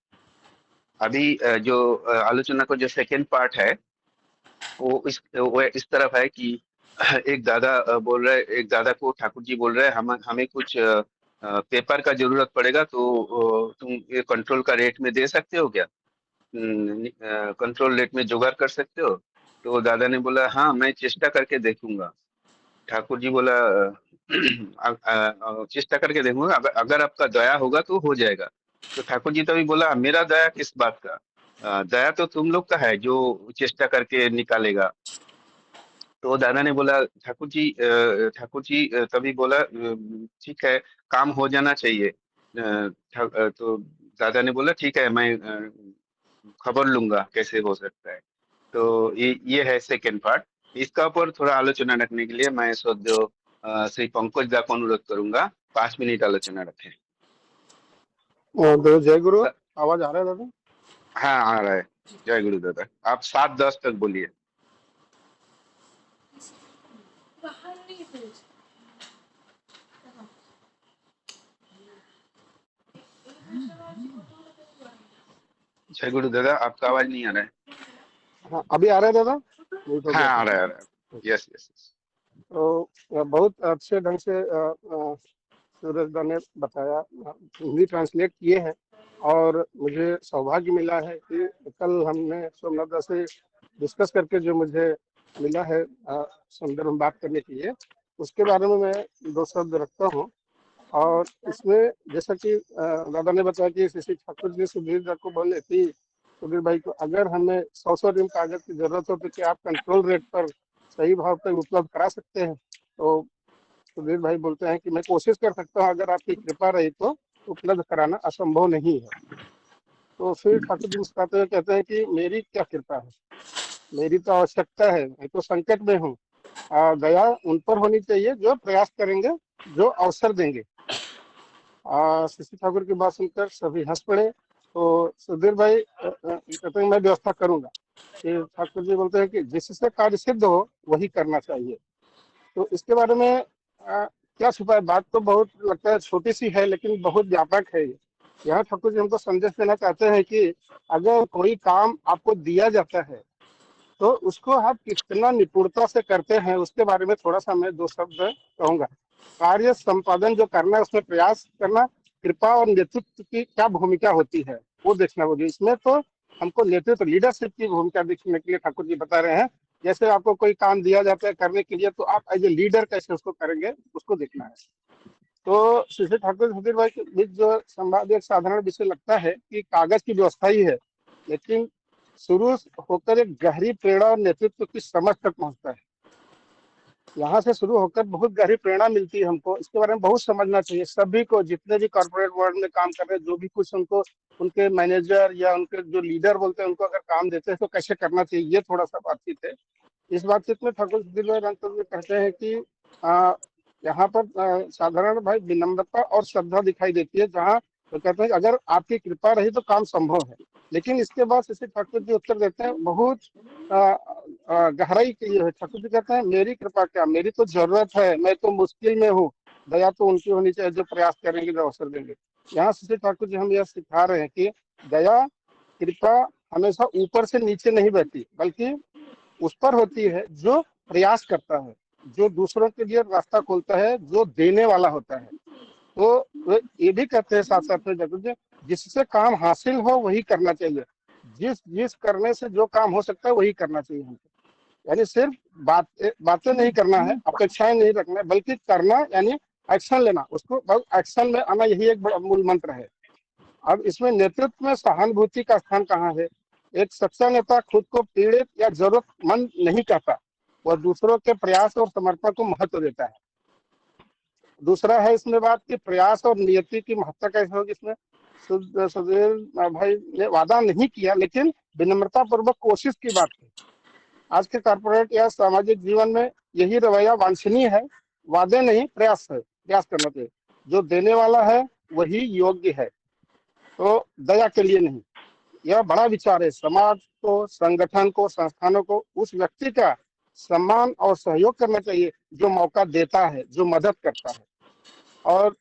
अभी जो आलोचना का जो सेकेंड पार्ट है वो इस तरफ है कि एक दादा बोल रहे, एक दादा को ठाकुर जी बोल रहे हैं, हम हमें कुछ पेपर का जरूरत पड़ेगा, तो तुम ये कंट्रोल का रेट में दे सकते हो क्या? कंट्रोल रेट में जुगाड़ कर सकते हो? तो दादा ने बोला हाँ, मैं चेष्टा करके देखूंगा। ठाकुर जी बोला चेष्टा करके देखूंगा, अगर आपका दया होगा तो हो जाएगा। तो ठाकुर जी तभी बोला मेरा दया किस बात का, दया तो तुम लोग का है जो चेष्टा करके निकालेगा। तो दादा ने बोला ठाकुर जी तभी बोला ठीक है, काम हो जाना चाहिए। तो दादा ने बोला ठीक है, मैं खबर लूंगा कैसे हो सकता है। तो ये है सेकेंड पार्ट। इसका ऊपर थोड़ा आलोचना रखने के लिए मैं सदैव श्री पंकज दा को अनुरोध करूंगा, 5 मिनट आलोचना रखें। जय गुरु, आवाज आ रहा है दादा? हाँ आ रहा है। जय गुरु दादा, आप 7-10 तक बोलिए। जय गुरु दादा, आपका आवाज नहीं आ रहा है। हाँ, अभी आ रहा है दादा? म्यूट हो हाँ गया आ था। रहा है, आ रहा है। Yes yes yes. तो बहुत अच्छे ढंग से सूरज दा ने बताया, हिंदी ट्रांसलेट किए हैं, और मुझे सौभाग्य मिला है कि कल हमने सोमनाथ दा से डिस्कस करके जो मुझे मिला है संदर्भ में बात करने के लिए, उसके बारे में मैं 2 शब्द रखता हूँ। और इसमें जैसा कि दादा ने बताया कि श्री ठाकुर जी सुधीर दा को बोले कि सुधीर भाई को अगर हमें 100 रिम कागज की जरूरत हो तो क्या आप कंट्रोल रेट पर सही भाव पर उपलब्ध करा सकते हैं? तो सुधीर भाई बोलते हैं कि मैं कोशिश कर सकता हूँ, अगर आपकी कृपा रही तो उपलब्ध कराना असंभव नहीं है। तो फिर ठाकुर जी मुस्कुराते हुए कहते हैं कि मेरी क्या कृपा है, मेरी तो आवश्यकता है, मैं तो संकट में हूँ। दया उन पर होनी चाहिए जो प्रयास करेंगे, जो अवसर देंगे। शशि ठाकुर की बात सुनकर सभी हंस पड़े। तो सुधीर भाई कहते हैं मैं व्यवस्था करूंगा। फिर ठाकुर जी बोलते हैं कि जिससे कार्य सिद्ध हो वही करना चाहिए। तो इसके बारे में क्या छुपा है? बात तो बहुत लगता है छोटी सी है, लेकिन बहुत व्यापक है ये। यहाँ ठाकुर जी हमको संदेश देना चाहते हैं कि अगर कोई काम आपको दिया जाता है तो उसको आप कितना निपुणता से करते हैं, उसके बारे में थोड़ा सा मैं 2 शब्द कहूंगा। कार्य संपादन जो करना है उसमें प्रयास करना, कृपा और नेतृत्व की क्या भूमिका होती है वो देखना होगी। इसमें तो हमको नेतृत्व, लीडरशिप की भूमिका देखने के लिए ठाकुर जी बता रहे हैं। जैसे आपको कोई काम दिया जाता है करने के लिए, तो आप एज ए लीडर कैसे उसको करेंगे, उसको देखना है। तो श्री ठाकुर सुधीर भाई के बीच जो संवाद एक साधारण विषय लगता है कि कागज की व्यवस्था ही है, लेकिन शुरू होकर एक गहरी प्रेरणा और नेतृत्व की समझ तक पहुंचता है। यहाँ से शुरू होकर बहुत गहरी प्रेरणा मिलती है हमको। इसके बारे में बहुत समझना चाहिए सभी को, जितने भी कॉर्पोरेट वर्ल्ड में काम कर रहे हैं, जो भी कुछ उनको उनके मैनेजर या उनके जो लीडर बोलते हैं, उनको अगर काम देते हैं तो कैसे करना चाहिए, ये थोड़ा सा बातचीत है। इस बातचीत में ठाकुर सुधीर भाई कहते हैं कि यहाँ पर साधारण भाई विनम्रता और श्रद्धा दिखाई देती है, जहाँ तो कहते हैं अगर आपकी कृपा रही तो काम संभव है। लेकिन इसके बाद शशि ठाकुर जी उत्तर देते हैं बहुत गहराई के लिए है। ठाकुर जी कहते हैं मेरी कृपा क्या, मेरी तो जरूरत है, मैं तो मुश्किल में हूँ, दया तो उनकी होनी चाहिए जो प्रयास करेंगे, जो अवसर देंगे। यहाँ शशि ठाकुर जी हम यह सिखा रहे हैं कि दया कृपा हमेशा ऊपर से नीचे नहीं बहती, बल्कि उस पर होती है जो प्रयास करता है, जो दूसरों के लिए रास्ता खोलता है, जो देने वाला होता है। तो वे ये भी कहते हैं साथ साथ में जगत जी, जिससे काम हासिल हो वही करना चाहिए, जिस जिस करने से जो काम हो सकता है वही करना चाहिए हमको। यानी सिर्फ बातें नहीं करना है, अपेक्षाएं नहीं रखना है, बल्कि करना यानी एक्शन लेना, उसको एक्शन में आना, यही एक बड़ा मूल मंत्र है। अब इसमें नेतृत्व में सहानुभूति का स्थान कहाँ है? एक सच्चा नेता खुद को पीड़ित या जरूरतमंद नहीं कहता, वह दूसरों के प्रयास और समर्पण को महत्व देता है। दूसरा है इसमें बात कि प्रयास और नियति की महत्ता कैसे होगी। इसमें सुधीर भाई ने वादा नहीं किया, लेकिन विनम्रता पूर्वक कोशिश की बात की। आज के कॉर्पोरेट या सामाजिक जीवन में यही रवैया वांछनीय है। वादे नहीं, प्रयास है, प्रयास करना चाहिए। जो देने वाला है वही योग्य है, तो दया के लिए नहीं। यह बड़ा विचार है। समाज को, संगठन को, संस्थानों को उस व्यक्ति का सम्मान और सहयोग करना चाहिए जो मौका देता है, जो मदद करता है। और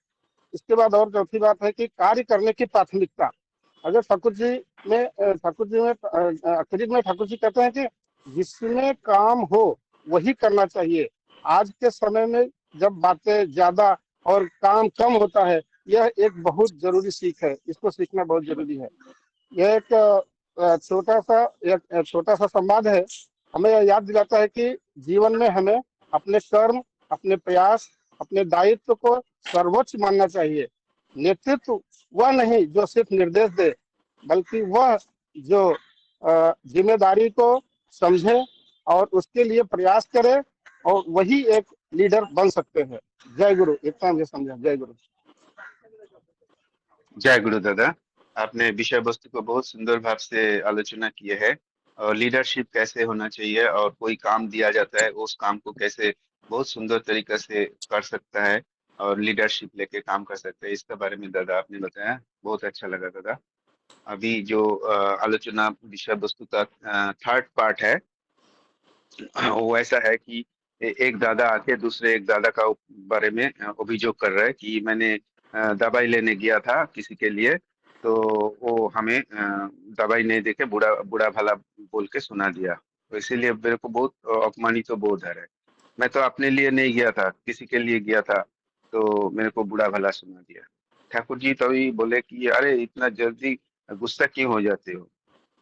इसके बाद और चौथी बात है कि कार्य करने की प्राथमिकता। अगर ठाकुर जी में आखिरी में ठाकुर जी कहते हैं कि जिसमें काम हो वही करना चाहिए। आज के समय में जब बातें ज्यादा और काम कम होता है, यह एक बहुत जरूरी सीख है, इसको सीखना बहुत जरूरी है। यह एक छोटा सा संवाद है, हमें यह याद दिलाता है कि जीवन में हमें अपने कर्म, अपने प्रयास, अपने दायित्व को सर्वोच्च मानना चाहिए। नेतृत्व वह नहीं जो सिर्फ निर्देश दे, बल्कि वह जो जिम्मेदारी को समझे और उसके लिए प्रयास करे, और वही एक लीडर बन सकते हैं। जय गुरु। इतना मुझे समझा। जय गुरु। जय गुरु दादा। आपने विषय वस्तु को बहुत सुंदर भाव से आलोचना की है, और लीडरशिप कैसे होना चाहिए, और कोई काम दिया जाता है उस काम को कैसे बहुत सुंदर तरीके से कर सकता है और लीडरशिप लेके काम कर सकता है, इसके बारे में दादा आपने बताया, बहुत अच्छा लगा दादा। अभी जो आलोचना विषय वस्तु का थर्ड पार्ट है, वो ऐसा है कि एक दादा आके दूसरे एक दादा का बारे में अभियोग कर रहा है कि मैंने दवाई लेने गया था किसी के लिए, तो वो हमें दवाई नहीं देके बुरा बुरा भला बोल के सुना दिया, तो इसीलिए मेरे को बहुत अपमानित तो बोध है। मैं तो अपने लिए नहीं गया था, किसी के लिए गया था, तो मेरे को बुरा भला सुना दिया। ठाकुर जी तभी बोले कि अरे इतना जल्दी गुस्सा क्यों हो जाते हो,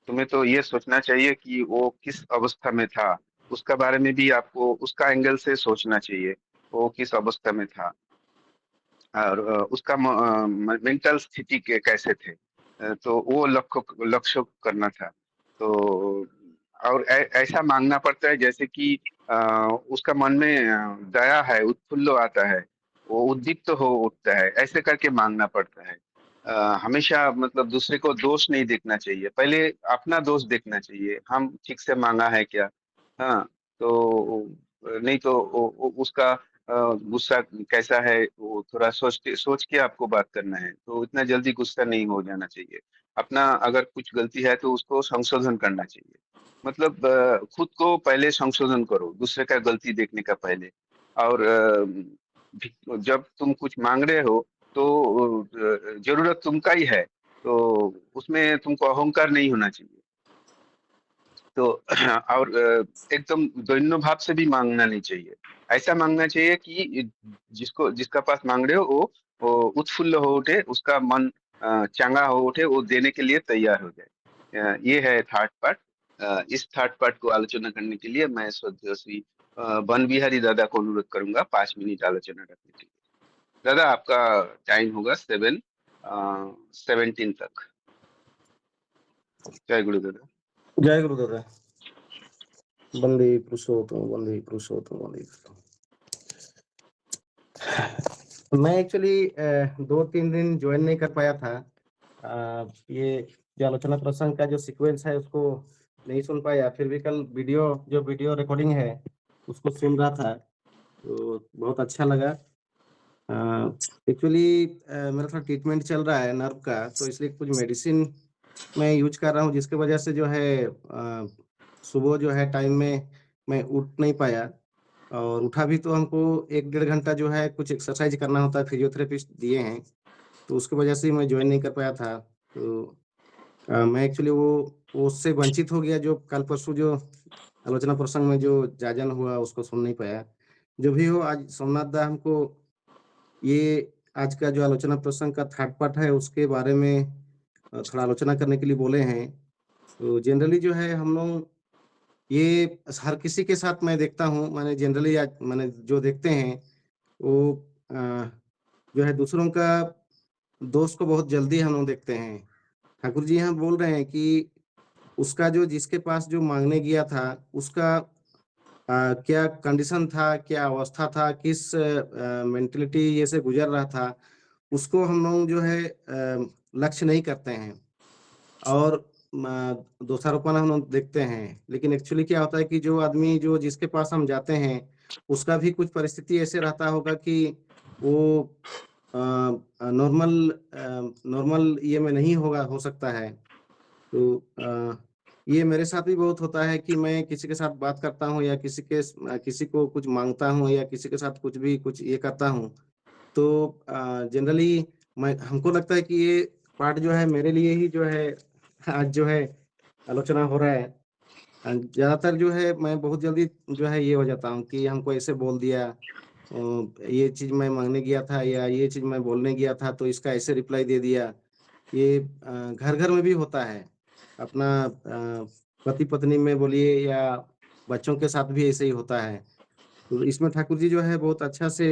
तुम्हें तो ये सोचना चाहिए कि वो किस अवस्था में था, उसका बारे में भी आपको उसका एंगल से सोचना चाहिए, वो किस अवस्था में था और उसका मेंटल स्थिति के कैसे थे, तो वो लक्ष्य करना था। तो और ऐसा मांगना पड़ता है जैसे कि उसका मन में दया है, उत्फुल्ल आता है, वो उद्दीप्त हो उठता है, ऐसे करके मांगना पड़ता है। हमेशा मतलब दूसरे को दोष नहीं देखना चाहिए, पहले अपना दोष देखना चाहिए, हम ठीक से मांगा है क्या। हाँ, तो नहीं तो उसका गुस्सा कैसा है वो थोड़ा सोच के आपको बात करना है, तो इतना जल्दी गुस्सा नहीं हो जाना चाहिए। अपना अगर कुछ गलती है तो उसको संशोधन करना चाहिए, मतलब खुद को पहले संशोधन करो दूसरे का गलती देखने का पहले। और जब तुम कुछ मांग रहे हो तो जरूरत तुमका ही है, तो उसमें तुमको अहंकार नहीं होना चाहिए। तो और एकदम दैन्य भाव से भी मांगना नहीं चाहिए, ऐसा मांगना चाहिए कि जिसका पास मांग रहे हो वो उत्फुल्ल हो उठे, उसका मन चंगा हो उठे, वो देने के लिए तैयार हो जाए। ये है थर्ड पार्ट। इस थर्ड पार्ट को आलोचना करने के लिए मैं श्रद्धेय श्री वन बिहारी दादा को अनुरोध करूंगा 5 मिनट आलोचना रखने के लिए। दादा आपका टाइम होगा 7:17 तक। जय गुरु दादा। जय गुरु दादा। वंदे पुरुषोत्तम, वंदे पुरुषोत्तम, वंदे पुरुषोत्तम। मैं एक्चुअली 2-3 दिन ज्वाइन नहीं कर पाया था। ये जो आलोचना प्रसंग का जो सीक्वेंस है उसको नहीं सुन पाया, फिर भी कल वीडियो रिकॉर्डिंग है उसको सुन रहा था। तो बहुत अच्छा लगा। एक्चुअली मेरा थोड़ा ट्रीटमेंट चल रहा है नर्व का, तो इसलिए कुछ मेडिसिन मैं यूज़ कर रहा हूँ, जिसकी वजह से जो है सुबह जो है टाइम में मैं उठ नहीं पाया, और उठा भी तो हमको 1 डेढ़ घंटा जो है कुछ एक्सरसाइज़ करना होता है, फिज़ियोथेरेपिस्ट दिए हैं, तो उसकी वजह से मैं जॉइन नहीं कर पाया था। तो मैं एक्चुअली वो उससे वंचित हो गया, जो कल-परसों जो आलोचना प्रसंग में जो जाजन हुआ उसको सुन नहीं पाया। जो भी हो, आज सोमनाथ दा हमको ये आज का जो आलोचना प्रसंग का थर्ड पार्ट है उसके बारे में थोड़ा आलोचना करने के लिए बोले हैं। तो जनरली जो है हम लोग ये हर किसी के साथ मैं देखता हूँ, मैंने जनरली आज मैंने जो देखते हैं वो जो है दूसरों का दोष को बहुत जल्दी हम लोग देखते हैं। ठाकुर जी यहाँ बोल रहे हैं कि उसका जो जिसके पास जो माँगने गया था, उसका क्या कंडीशन था, क्या अवस्था था, किस मेंटालिटी ये से गुज़र रहा था, उसको हम लोग जो है लक्ष्य नहीं करते हैं, और दोषारोपण हम लोग देखते हैं। लेकिन एक्चुअली क्या होता है कि जो आदमी जो जिसके पास हम जाते हैं, उसका भी कुछ परिस्थिति ऐसे रहता होगा कि वो नॉर्मल ये में नहीं होगा, हो सकता है। तो ये मेरे साथ भी बहुत होता है कि मैं किसी के साथ बात करता हूँ, या किसी को कुछ माँगता हूँ, या किसी के साथ कुछ ये करता हूँ, तो जनरली मैं हमको लगता है कि ये पार्ट जो है मेरे लिए ही जो है आज जो है आलोचना हो रहा है। ज़्यादातर जो है मैं बहुत जल्दी जो है ये हो जाता हूँ कि हमको ऐसे बोल दिया, ये चीज़ मैं माँगने गया था, या ये चीज़ मैं बोलने गया था तो इसका ऐसे रिप्लाई दे दिया। ये घर-घर में भी होता है। अपना पति-पत्नी में बोलिए, या बच्चों के साथ भी ऐसे ही होता है। तो इसमें ठाकुर जी जो है बहुत अच्छा से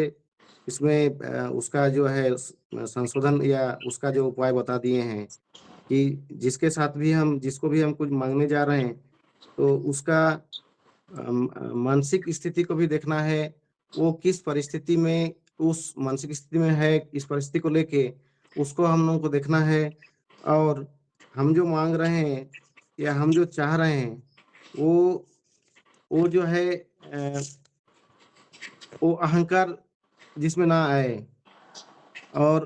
इसमें उसका जो है संशोधन या उसका जो उपाय बता दिए हैं कि जिसको भी हम कुछ माँगने जा रहे हैं, तो उसका मानसिक स्थिति को भी देखना है, वो किस परिस्थिति में उस मानसिक स्थिति में है, इस परिस्थिति को लेके उसको हम लोगों को देखना है, और हम जो माँग रहे हैं या हम जो चाह रहे हैं, वो जो है वो अहंकार जिसमें ना आए, और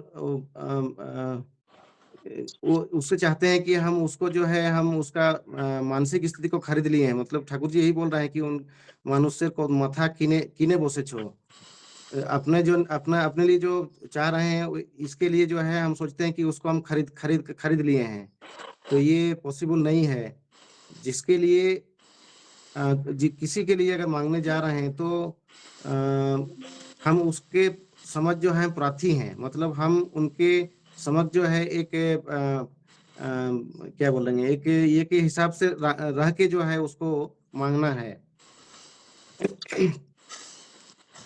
वो उससे चाहते हैं कि हम उसको जो है हम उसका मानसिक स्थिति को खरीद लिए हैं। मतलब ठाकुर जी यही बोल रहे हैं कि उन मनुष्य को माथा कीने कीने बोसे छो। अपने लिए जो चाह रहे हैं इसके लिए जो है हम सोचते हैं कि उसको हम खरीद लिए हैं। तो ये पॉसिबल नहीं है। जिसके लिए किसी के लिए अगर माँगने जा रहे हैं, तो हम उसके समझ जो है प्रार्थी हैं। मतलब हम उनके समझ जो है एक क्या बोलेंगे, एक ये के हिसाब से रह के जो है उसको माँगना है।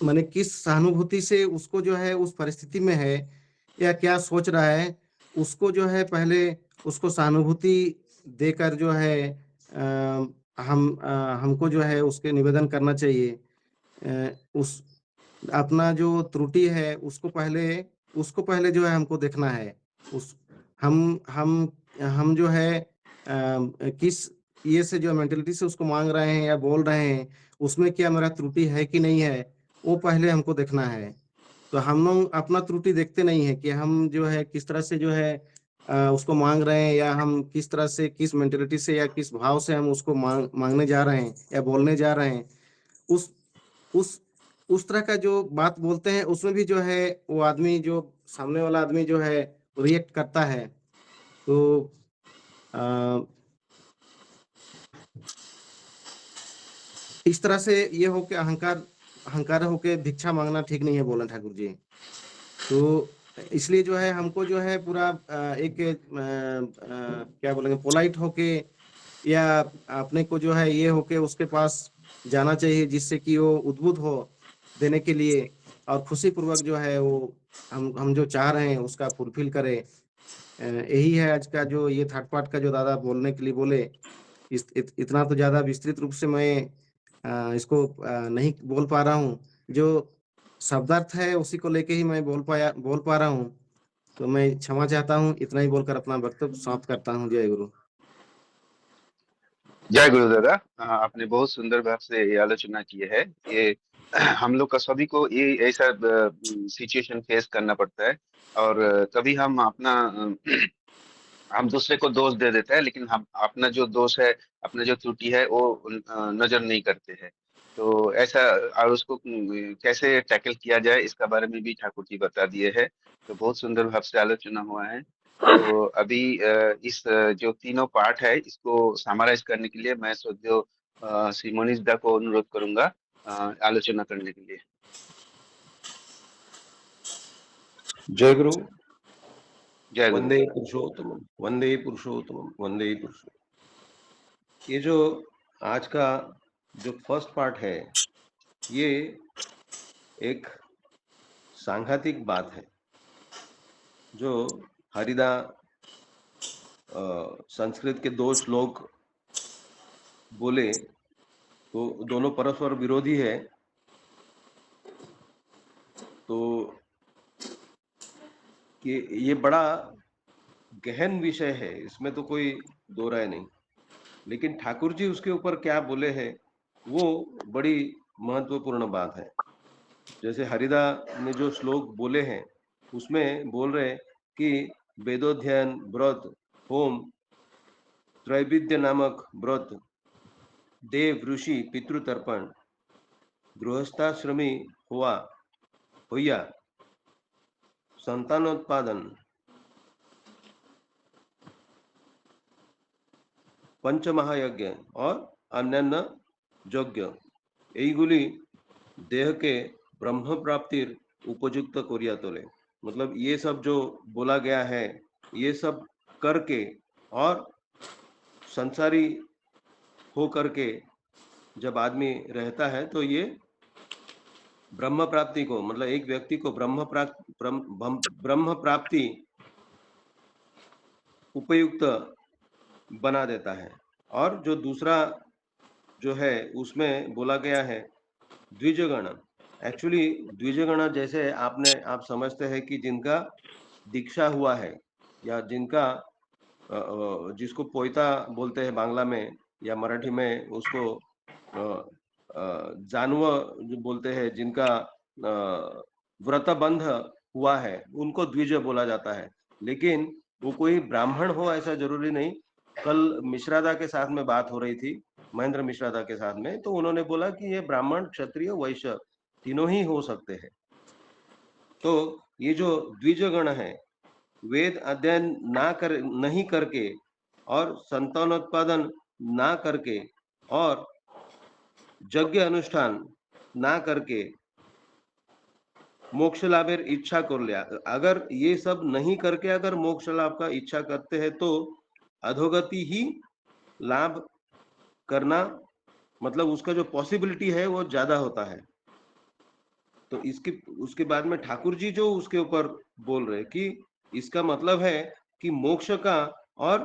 माने किस सहानुभूति से उसको जो है उस परिस्थिति में है, या क्या सोच रहा है, उसको जो है पहले उसको सहानुभूति देकर जो है हमको जो है उसके निवेदन करना चाहिए। उस अपना जो त्रुटि है उसको पहले जो है हमको देखना है। उस हम जो है किस ये से जो मेंटालिटी से उसको माँग रहे हैं या बोल रहे हैं, उसमें क्या मेरा त्रुटि है कि नहीं है, वो पहले हमको देखना है। तो हम लोग अपना त्रुटि देखते नहीं हैं कि हम जो है किस तरह से जो है उसको माँग रहे हैं, या हम किस तरह से, किस मेंटालिटी से या किस भाव से हम उसको माँगने जा रहे हैं या बोलने जा रहे हैं। उस उस उस तरह का जो बात बोलते हैं उसमें भी जो है वो आदमी जो सामने वाला आदमी जो है रिएक्ट करता है। तो अ, इस तरह से ये हो के अहंकार होके भिक्षा माँगना ठीक नहीं है, बोला ठाकुर जी। तो इसलिए जो है हमको जो है पूरा एक क्या बोलेंगे, पोलाइट होके, या अपने को जो है ये होके उसके पास जाना चाहिए, जिससे कि वो उद्बुद्ध हो देने के लिए, और खुशी पूर्वक जो है वो हम जो चाह रहे हैं उसका फुलफिल करे। यही है आज का जो ये थर्ड पार्ट का जो दादा बोलने के लिए बोले। इतना तो ज़्यादा विस्तृत रूप से मैं इसको नहीं बोल पा रहा हूँ। जो शब्दार्थ है उसी को लेके ही मैं बोल पा रहा हूँ। तो मैं क्षमा चाहता हूँ, इतना ही बोलकर अपना वक्तव्य समाप्त करता हूँ। जय गुरु। जय गुरु दादा। आपने बहुत सुंदर भाव से ये आलोचना की है। ये हम लोग का सभी को ये ऐसा सिचुएशन फेस करना पड़ता है। और कभी हम अपना हम दूसरे को दोष दे देते हैं, लेकिन हम अपना जो दोष है, अपना जो त्रुटि है वो नजर नहीं करते हैं। तो ऐसा, और उसको कैसे टैकल किया जाए इसका बारे में भी ठाकुर जी बता दिए हैं। तो बहुत सुंदर भाव से आलोचना हुआ है। तो अभी इस जो तीनों पार्ट है इसको समराइज करने के लिए मैं श्रद्धेय श्री मोनिश दा को अनुरोध करूंगा आलोचना करने के लिए। जय गुरु। जय गुरु। वंदे पुरुषोत्तम, वंदे पुरुषोत्तम, वंदे पुरुषोत्तम। ये जो आज का जो फर्स्ट पार्ट है, ये एक सांघातिक बात है। जो हरिदा संस्कृत के 2 श्लोक बोले तो दोनों परस्पर विरोधी है। तो ये बड़ा गहन विषय है, इसमें तो कोई दो राय नहीं। लेकिन ठाकुर जी उसके ऊपर क्या बोले हैं वो बड़ी महत्वपूर्ण बात है। जैसे हरिदा ने जो श्लोक बोले हैं उसमें बोल रहे कि वेदोध्ययन, व्रत, होम, त्रैविद्य नामक व्रत, देव, ऋषि, पितृतर्पण, गृहस्थाश्रमी होया, संतानोत्पादन, पंचमहायज्ञ और अन्यान्य यज्ञ, এইগুলি देहके ब्रह्म प्राप्तिर उपयुक्त करिया तोले। मतलब ये सब जो बोला गया है, ये सब करके और संसारी हो करके जब आदमी रहता है तो ये ब्रह्म प्राप्ति को, मतलब एक व्यक्ति को ब्रह्म प्राप्ति उपयुक्त बना देता है। और जो दूसरा जो है उसमें बोला गया है द्विजगण। एक्चुअली द्विजगण जैसे आप समझते हैं कि जिनका दीक्षा हुआ है या जिनका जिसको पोयता बोलते हैं बांग्ला में, या मराठी में उसको जानव जो बोलते हैं, जिनका व्रतबंध हुआ है उनको द्विज बोला जाता है। लेकिन वो कोई ब्राह्मण हो ऐसा जरूरी नहीं। कल मिश्रादा के साथ में बात हो रही थी, महेंद्र मिश्रादा के साथ में, तो उन्होंने बोला कि ये ब्राह्मण, क्षत्रिय, वैश्य तीनों ही हो सकते हैं। तो ये जो द्विजगण है, वेद अध्ययन नहीं करके और संतानोत्पादन ना करके और यज्ञ अनुष्ठान ना करके मोक्ष लाभेर इच्छा कर लिया, अगर ये सब नहीं करके अगर मोक्ष लाभ का इच्छा करते हैं तो अधोगति ही लाभ करना, मतलब उसका जो पॉसिबिलिटी है वो ज्यादा होता है। तो उसके बाद में ठाकुर जी जो उसके ऊपर बोल रहे कि इसका मतलब है कि मोक्ष का और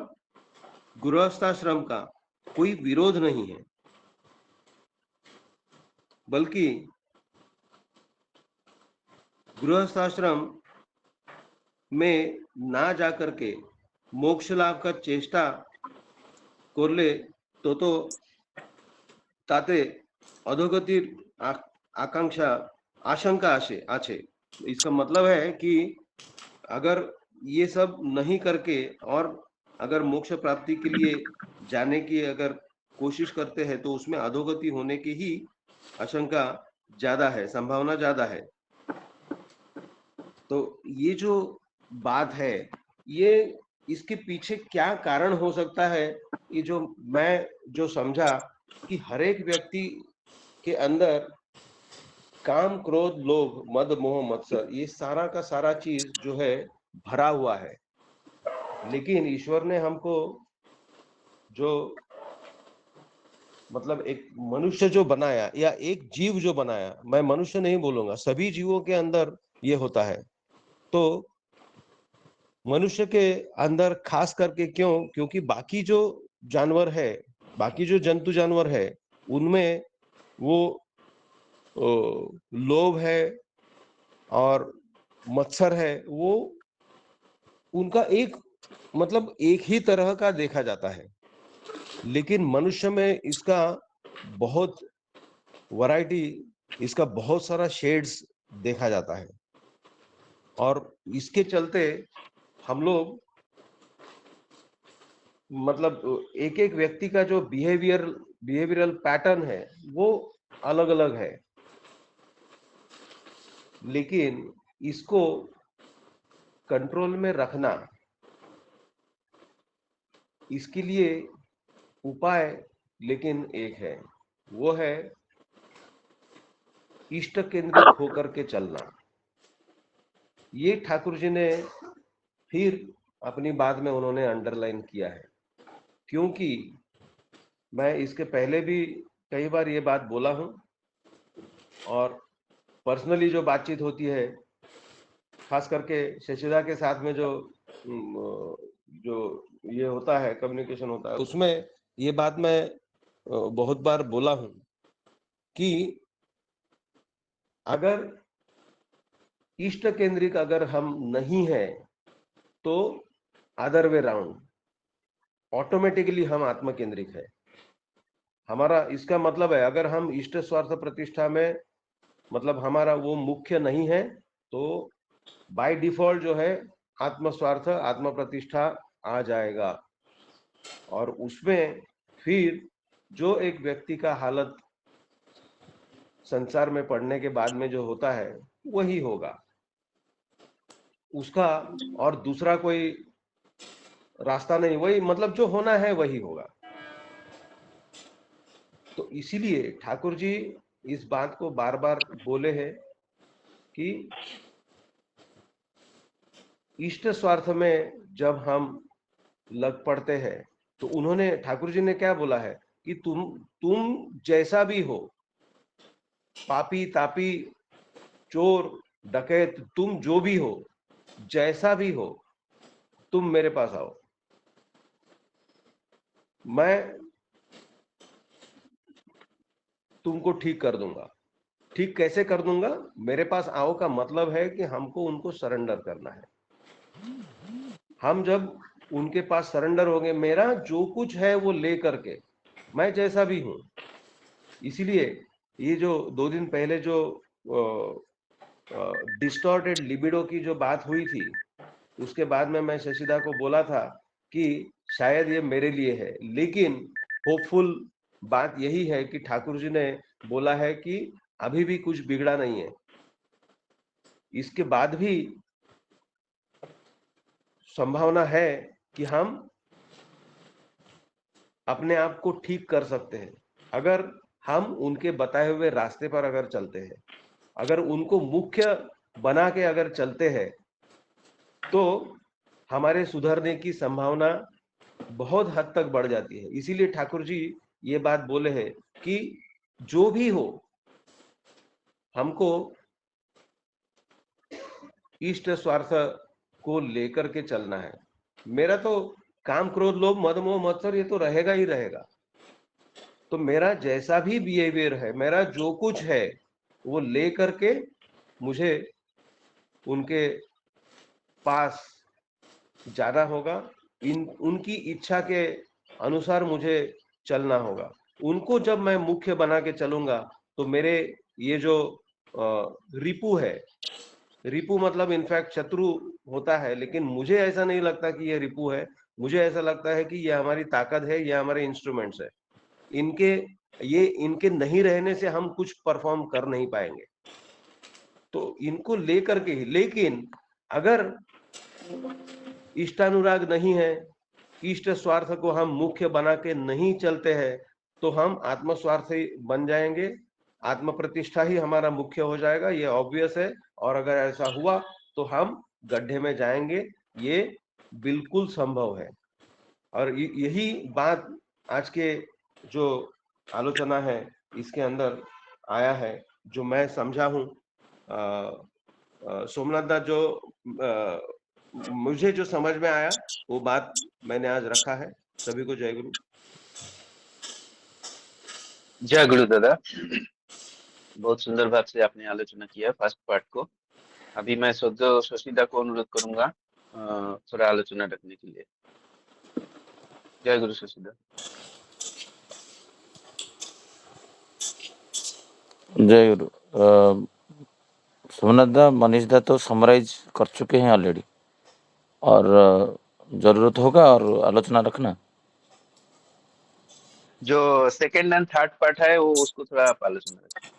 गृहस्थाश्रम का कोई विरोध नहीं है, बल्कि गृहस्थाश्रम में ना जाकर के मोक्ष लाभ का चेष्टा करले तो ताते अधोगतिर आशंका आछे। इसका मतलब है कि अगर ये सब नहीं करके और अगर मोक्ष प्राप्ति के लिए जाने की अगर कोशिश करते हैं तो उसमें अधोगति होने की ही आशंका ज्यादा है, संभावना ज्यादा है। तो ये जो बात है, ये इसके पीछे क्या कारण हो सकता है, ये जो मैं जो समझा कि हर एक व्यक्ति के अंदर काम, क्रोध, लोभ, मद, मोह, मत्सर, ये सारा का सारा चीज जो है भरा हुआ है। लेकिन ईश्वर ने हमको जो, मतलब एक मनुष्य जो बनाया या एक जीव जो बनाया, मैं मनुष्य नहीं बोलूंगा, सभी जीवों के अंदर ये होता है। तो मनुष्य के अंदर खास करके क्यों? क्योंकि बाकी जो जानवर है, बाकी जो जंतु जानवर है, उनमें वो लोभ है और मत्सर है, वो उनका एक मतलब एक ही तरह का देखा जाता है। लेकिन मनुष्य में इसका बहुत वैरायटी इसका बहुत सारा शेड्स देखा जाता है और इसके चलते हम लोग मतलब एक एक व्यक्ति का जो बिहेवियरल पैटर्न है वो अलग अलग है, लेकिन इसको कंट्रोल में रखना, इसके लिए उपाय लेकिन एक है, वो है इष्ट केंद्रित होकर के चलना। ये ठाकुर जी ने फिर अपनी बात में उन्होंने अंडरलाइन किया है, क्योंकि मैं इसके पहले भी कई बार ये बात बोला हूं और पर्सनली जो बातचीत होती है, खास करके शशिदा के साथ में जो ये होता है, कम्युनिकेशन होता है, उसमें ये बात मैं बहुत बार बोला हूं कि अगर इष्ट केंद्रित अगर हम नहीं है तो अदर वे राउंड ऑटोमेटिकली हम आत्म केंद्रित है। हमारा इसका मतलब है अगर हम इष्ट स्वार्थ प्रतिष्ठा में मतलब हमारा वो मुख्य नहीं है तो बाय डिफॉल्ट जो है आत्म स्वार्थ आत्म प्रतिष्ठा आ जाएगा और उसमें फिर जो एक व्यक्ति का हालत संसार में पड़ने के बाद में जो होता है वही होगा, उसका और दूसरा कोई रास्ता नहीं, वही मतलब जो होना है वही होगा। तो इसीलिए ठाकुर जी इस बात को बार बार बोले हैं कि इष्ट स्वार्थ में जब हम लग पड़ते हैं तो उन्होंने ठाकुर जी ने क्या बोला है कि तुम जैसा भी हो, पापी तापी चोर डकैत, तुम जो भी हो, जैसा भी हो, तुम मेरे पास आओ, मैं तुमको ठीक कर दूंगा। ठीक कैसे कर दूंगा? मेरे पास आओ का मतलब है कि हमको उनको सरेंडर करना है। हम जब उनके पास सरेंडर होंगे, मेरा जो कुछ है वो ले करके, मैं जैसा भी हूं। इसीलिए ये जो 2 दिन पहले जो डिस्टॉर्टेड लिबिडो की जो बात हुई थी, उसके बाद में मैं शशिदा को बोला था कि शायद ये मेरे लिए है, लेकिन होपफुल बात यही है कि ठाकुर जी ने बोला है कि अभी भी कुछ बिगड़ा नहीं है, इसके बाद भी संभावना है कि हम अपने आप को ठीक कर सकते हैं अगर हम उनके बताए हुए रास्ते पर अगर चलते हैं, अगर उनको मुख्य बना के अगर चलते हैं तो हमारे सुधरने की संभावना बहुत हद तक बढ़ जाती है। इसीलिए ठाकुर जी ये बात बोले हैं कि जो भी हो हमको इष्ट स्वार्थ को लेकर के चलना है। मेरा तो काम क्रोध लोभ मद मोह मत्सर ये तो रहेगा ही रहेगा, तो मेरा जैसा भी बिहेवियर है, मेरा जो कुछ है वो ले करके मुझे उनके पास जाना होगा, उनकी इच्छा के अनुसार मुझे चलना होगा। उनको जब मैं मुख्य बना के चलूंगा तो मेरे ये जो रिपु है, रिपु मतलब इनफैक्ट शत्रु होता है, लेकिन मुझे ऐसा नहीं लगता कि ये रिपु है। मुझे ऐसा लगता है कि ये हमारी ताकत है, ये हमारे इंस्ट्रूमेंट्स है। इनके नहीं रहने से हम कुछ परफॉर्म कर नहीं पाएंगे, तो इनको लेकर के ही। लेकिन अगर इष्टानुराग नहीं है, इष्ट स्वार्थ को हम मुख्य बना के नहीं चलते हैं, तो हम आत्म स्वार्थी बन जाएंगे, आत्म प्रतिष्ठा ही हमारा मुख्य हो जाएगा, ये ऑब्वियस है। और अगर ऐसा हुआ तो हम गड्ढे में जाएंगे, ये बिल्कुल संभव है। और यही बात आज के जो आलोचना है इसके अंदर आया है, जो मैं समझा हूं। सोमनाथ दास जो मुझे जो समझ में आया वो बात मैंने आज रखा है। सभी को जय गुरु। जय गुरु दादा, बहुत सुंदर भाव से आपने आलोचना किया फर्स्ट पार्ट को। अभी मैं शशिदा को अनुरोध करूंगा थोड़ा आलोचना रखने के लिए। जय गुरु शशिदा। जय गुरु। सोमनाथ दा मनीष दा तो समराइज कर चुके हैं ऑलरेडी, और जरूरत होगा और आलोचना रखना। जो सेकंड एंड थर्ड पार्ट है वो उसको थोड़ा आप आलोचना रखें।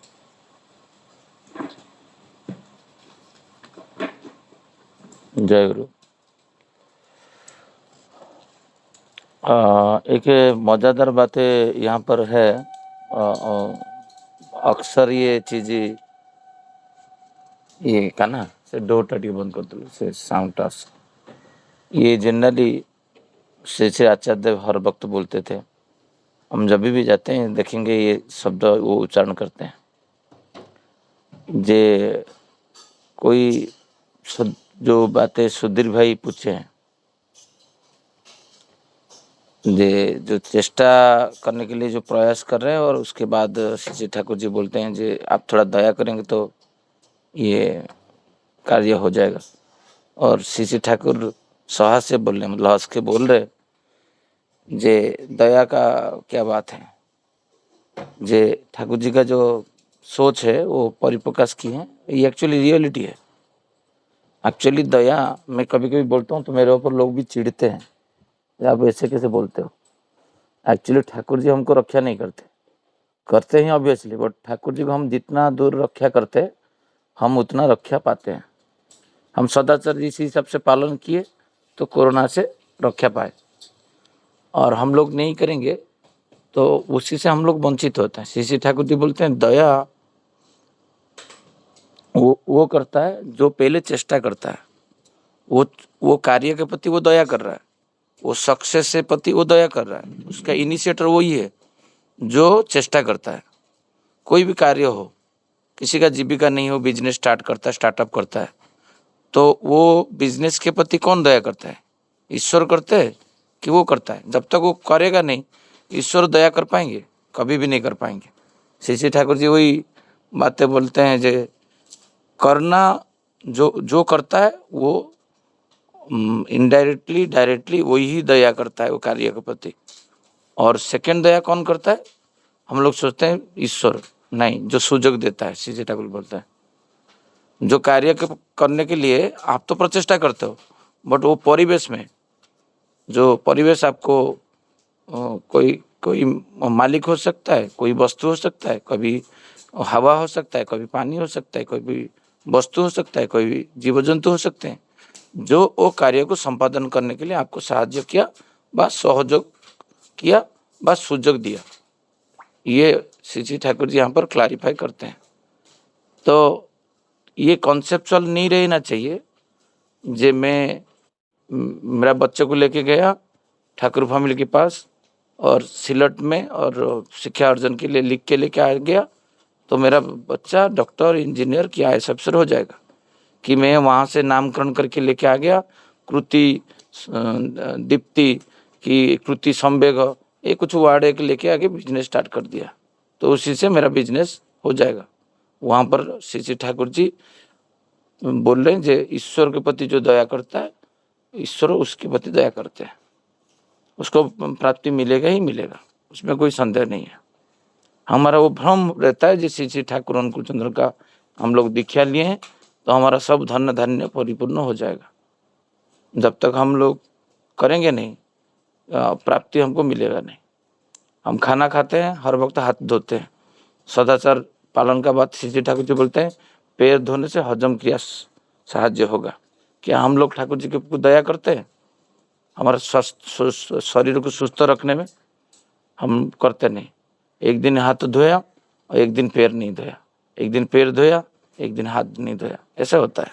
जय गुरु। एक मज़ेदार बातें यहाँ पर है। अक्सर ये चीज़ें ये का ना से डोर टी बंद कर दो से साउंड टास्क, ये जनरली श्री आचार्य देव हर वक्त बोलते थे। हम जब भी जाते हैं देखेंगे ये शब्द वो उच्चारण करते हैं। जे कोई जो बातें सुधीर भाई पूछे हैं, जो चेष्टा करने के लिए जो प्रयास कर रहे हैं, और उसके बाद श्री ठाकुर जी बोलते हैं जे आप थोड़ा दया करेंगे तो ये कार्य हो जाएगा। और श्री ठाकुर साहस से बोल रहे, मतलब हंस के बोल रहे, जे दया का क्या बात है। जे ठाकुर जी का जो सोच है वो परिप्रकाश की है, ये एक्चुअली रियलिटी है। एक्चुअली दया, मैं कभी कभी बोलता हूँ तो मेरे ऊपर लोग भी चिढ़ते हैं, आप ऐसे कैसे बोलते हो। एक्चुअली ठाकुर जी हमको रक्षा नहीं करते हैं ऑब्वियसली, बट ठाकुर जी को हम जितना दूर रक्षा करते हम उतना रक्षा पाते हैं। हम सदाचार इसी हिसाब से पालन किए तो कोरोना से रक्षा पाए, और हम लोग नहीं करेंगे तो उसी से हम लोग वंचित होते हैं। श्री ठाकुर जी बोलते हैं दया वो करता है जो पहले चेष्टा करता है, वो कार्य के प्रति वो दया कर रहा है, वो सक्सेस से प्रति वो दया कर रहा है। उसका इनिशिएटर वही है जो चेष्टा करता है। कोई भी कार्य हो, किसी का जीविका नहीं हो, बिजनेस स्टार्ट करता है, स्टार्टअप करता है, तो वो बिजनेस के प्रति कौन दया करता है? ईश्वर करते हैं कि वो करता है? जब तक वो करेगा नहीं, ईश्वर दया कर पाएंगे? कभी भी नहीं कर पाएंगे। श्री ठाकुर जी वही बातें बोलते हैं, जो करना जो करता है वो इनडायरेक्टली डायरेक्टली वही ही दया करता है वो कार्य के प्रति। और सेकंड दया कौन करता है? हम लोग सोचते हैं ईश्वर, नहीं, जो सुजोग देता है। श्री ठाकुर बोलता है जो कार्य करने के लिए आप तो प्रचेष्टा करते हो, बट वो परिवेश में, जो परिवेश आपको कोई मालिक हो सकता है, कोई वस्तु हो सकता है, कभी हवा हो सकता है, कभी पानी हो सकता है, कोई वस्तु हो सकता है, कोई जीव जंतु हो सकते हैं, जो वो कार्य को संपादन करने के लिए आपको साहाय्य किया, बस सहयोग किया, बस सुजोग दिया। ये श्री ठाकुर जी यहाँ पर क्लैरिफाई करते हैं। तो ये कॉन्सेप्चुअल नहीं रहना चाहिए जे मैं मेरा बच्चे को लेके गया ठाकुर फैमिली के पास और सिलट में और शिक्षा अर्जन के लिए लिख के लेके आ गया तो मेरा बच्चा डॉक्टर, इंजीनियर की IAS अफसर हो जाएगा। कि मैं वहाँ से नामकरण करके लेके आ गया कृति दीप्ति की कृति संवेग, ये कुछ वर्ड एक लेके आके बिजनेस स्टार्ट कर दिया, तो उसी से मेरा बिजनेस हो जाएगा। वहाँ पर श्री ठाकुर जी बोल रहे हैं जो ईश्वर के प्रति जो दया करता है, ईश्वर उसके प्रति दया करते हैं, उसको प्राप्ति मिलेगा ही मिलेगा, उसमें कोई संदेह नहीं है। हमारा वो भ्रम रहता है जो श्री ठाकुर अनुकूल चंद्र का हम लोग दीक्षा लिए हैं तो हमारा सब धन्य धान्य परिपूर्ण हो जाएगा। जब तक हम लोग करेंगे नहीं, प्राप्ति हमको मिलेगा नहीं। हम खाना खाते हैं, हर वक्त हाथ धोते हैं, सदाचार पालन का बात श्री ठाकुर जी बोलते हैं, पैर धोने से हजम क्रिया साहाय्य होगा। क्या हम लोग ठाकुर जी के ऊपर दया करते हैं? हमारे शरीर को सुस्त रखने में हम करते नहीं। एक दिन हाथ धोया और एक दिन पैर नहीं धोया, एक दिन पैर धोया एक दिन हाथ नहीं धोया, ऐसा होता है।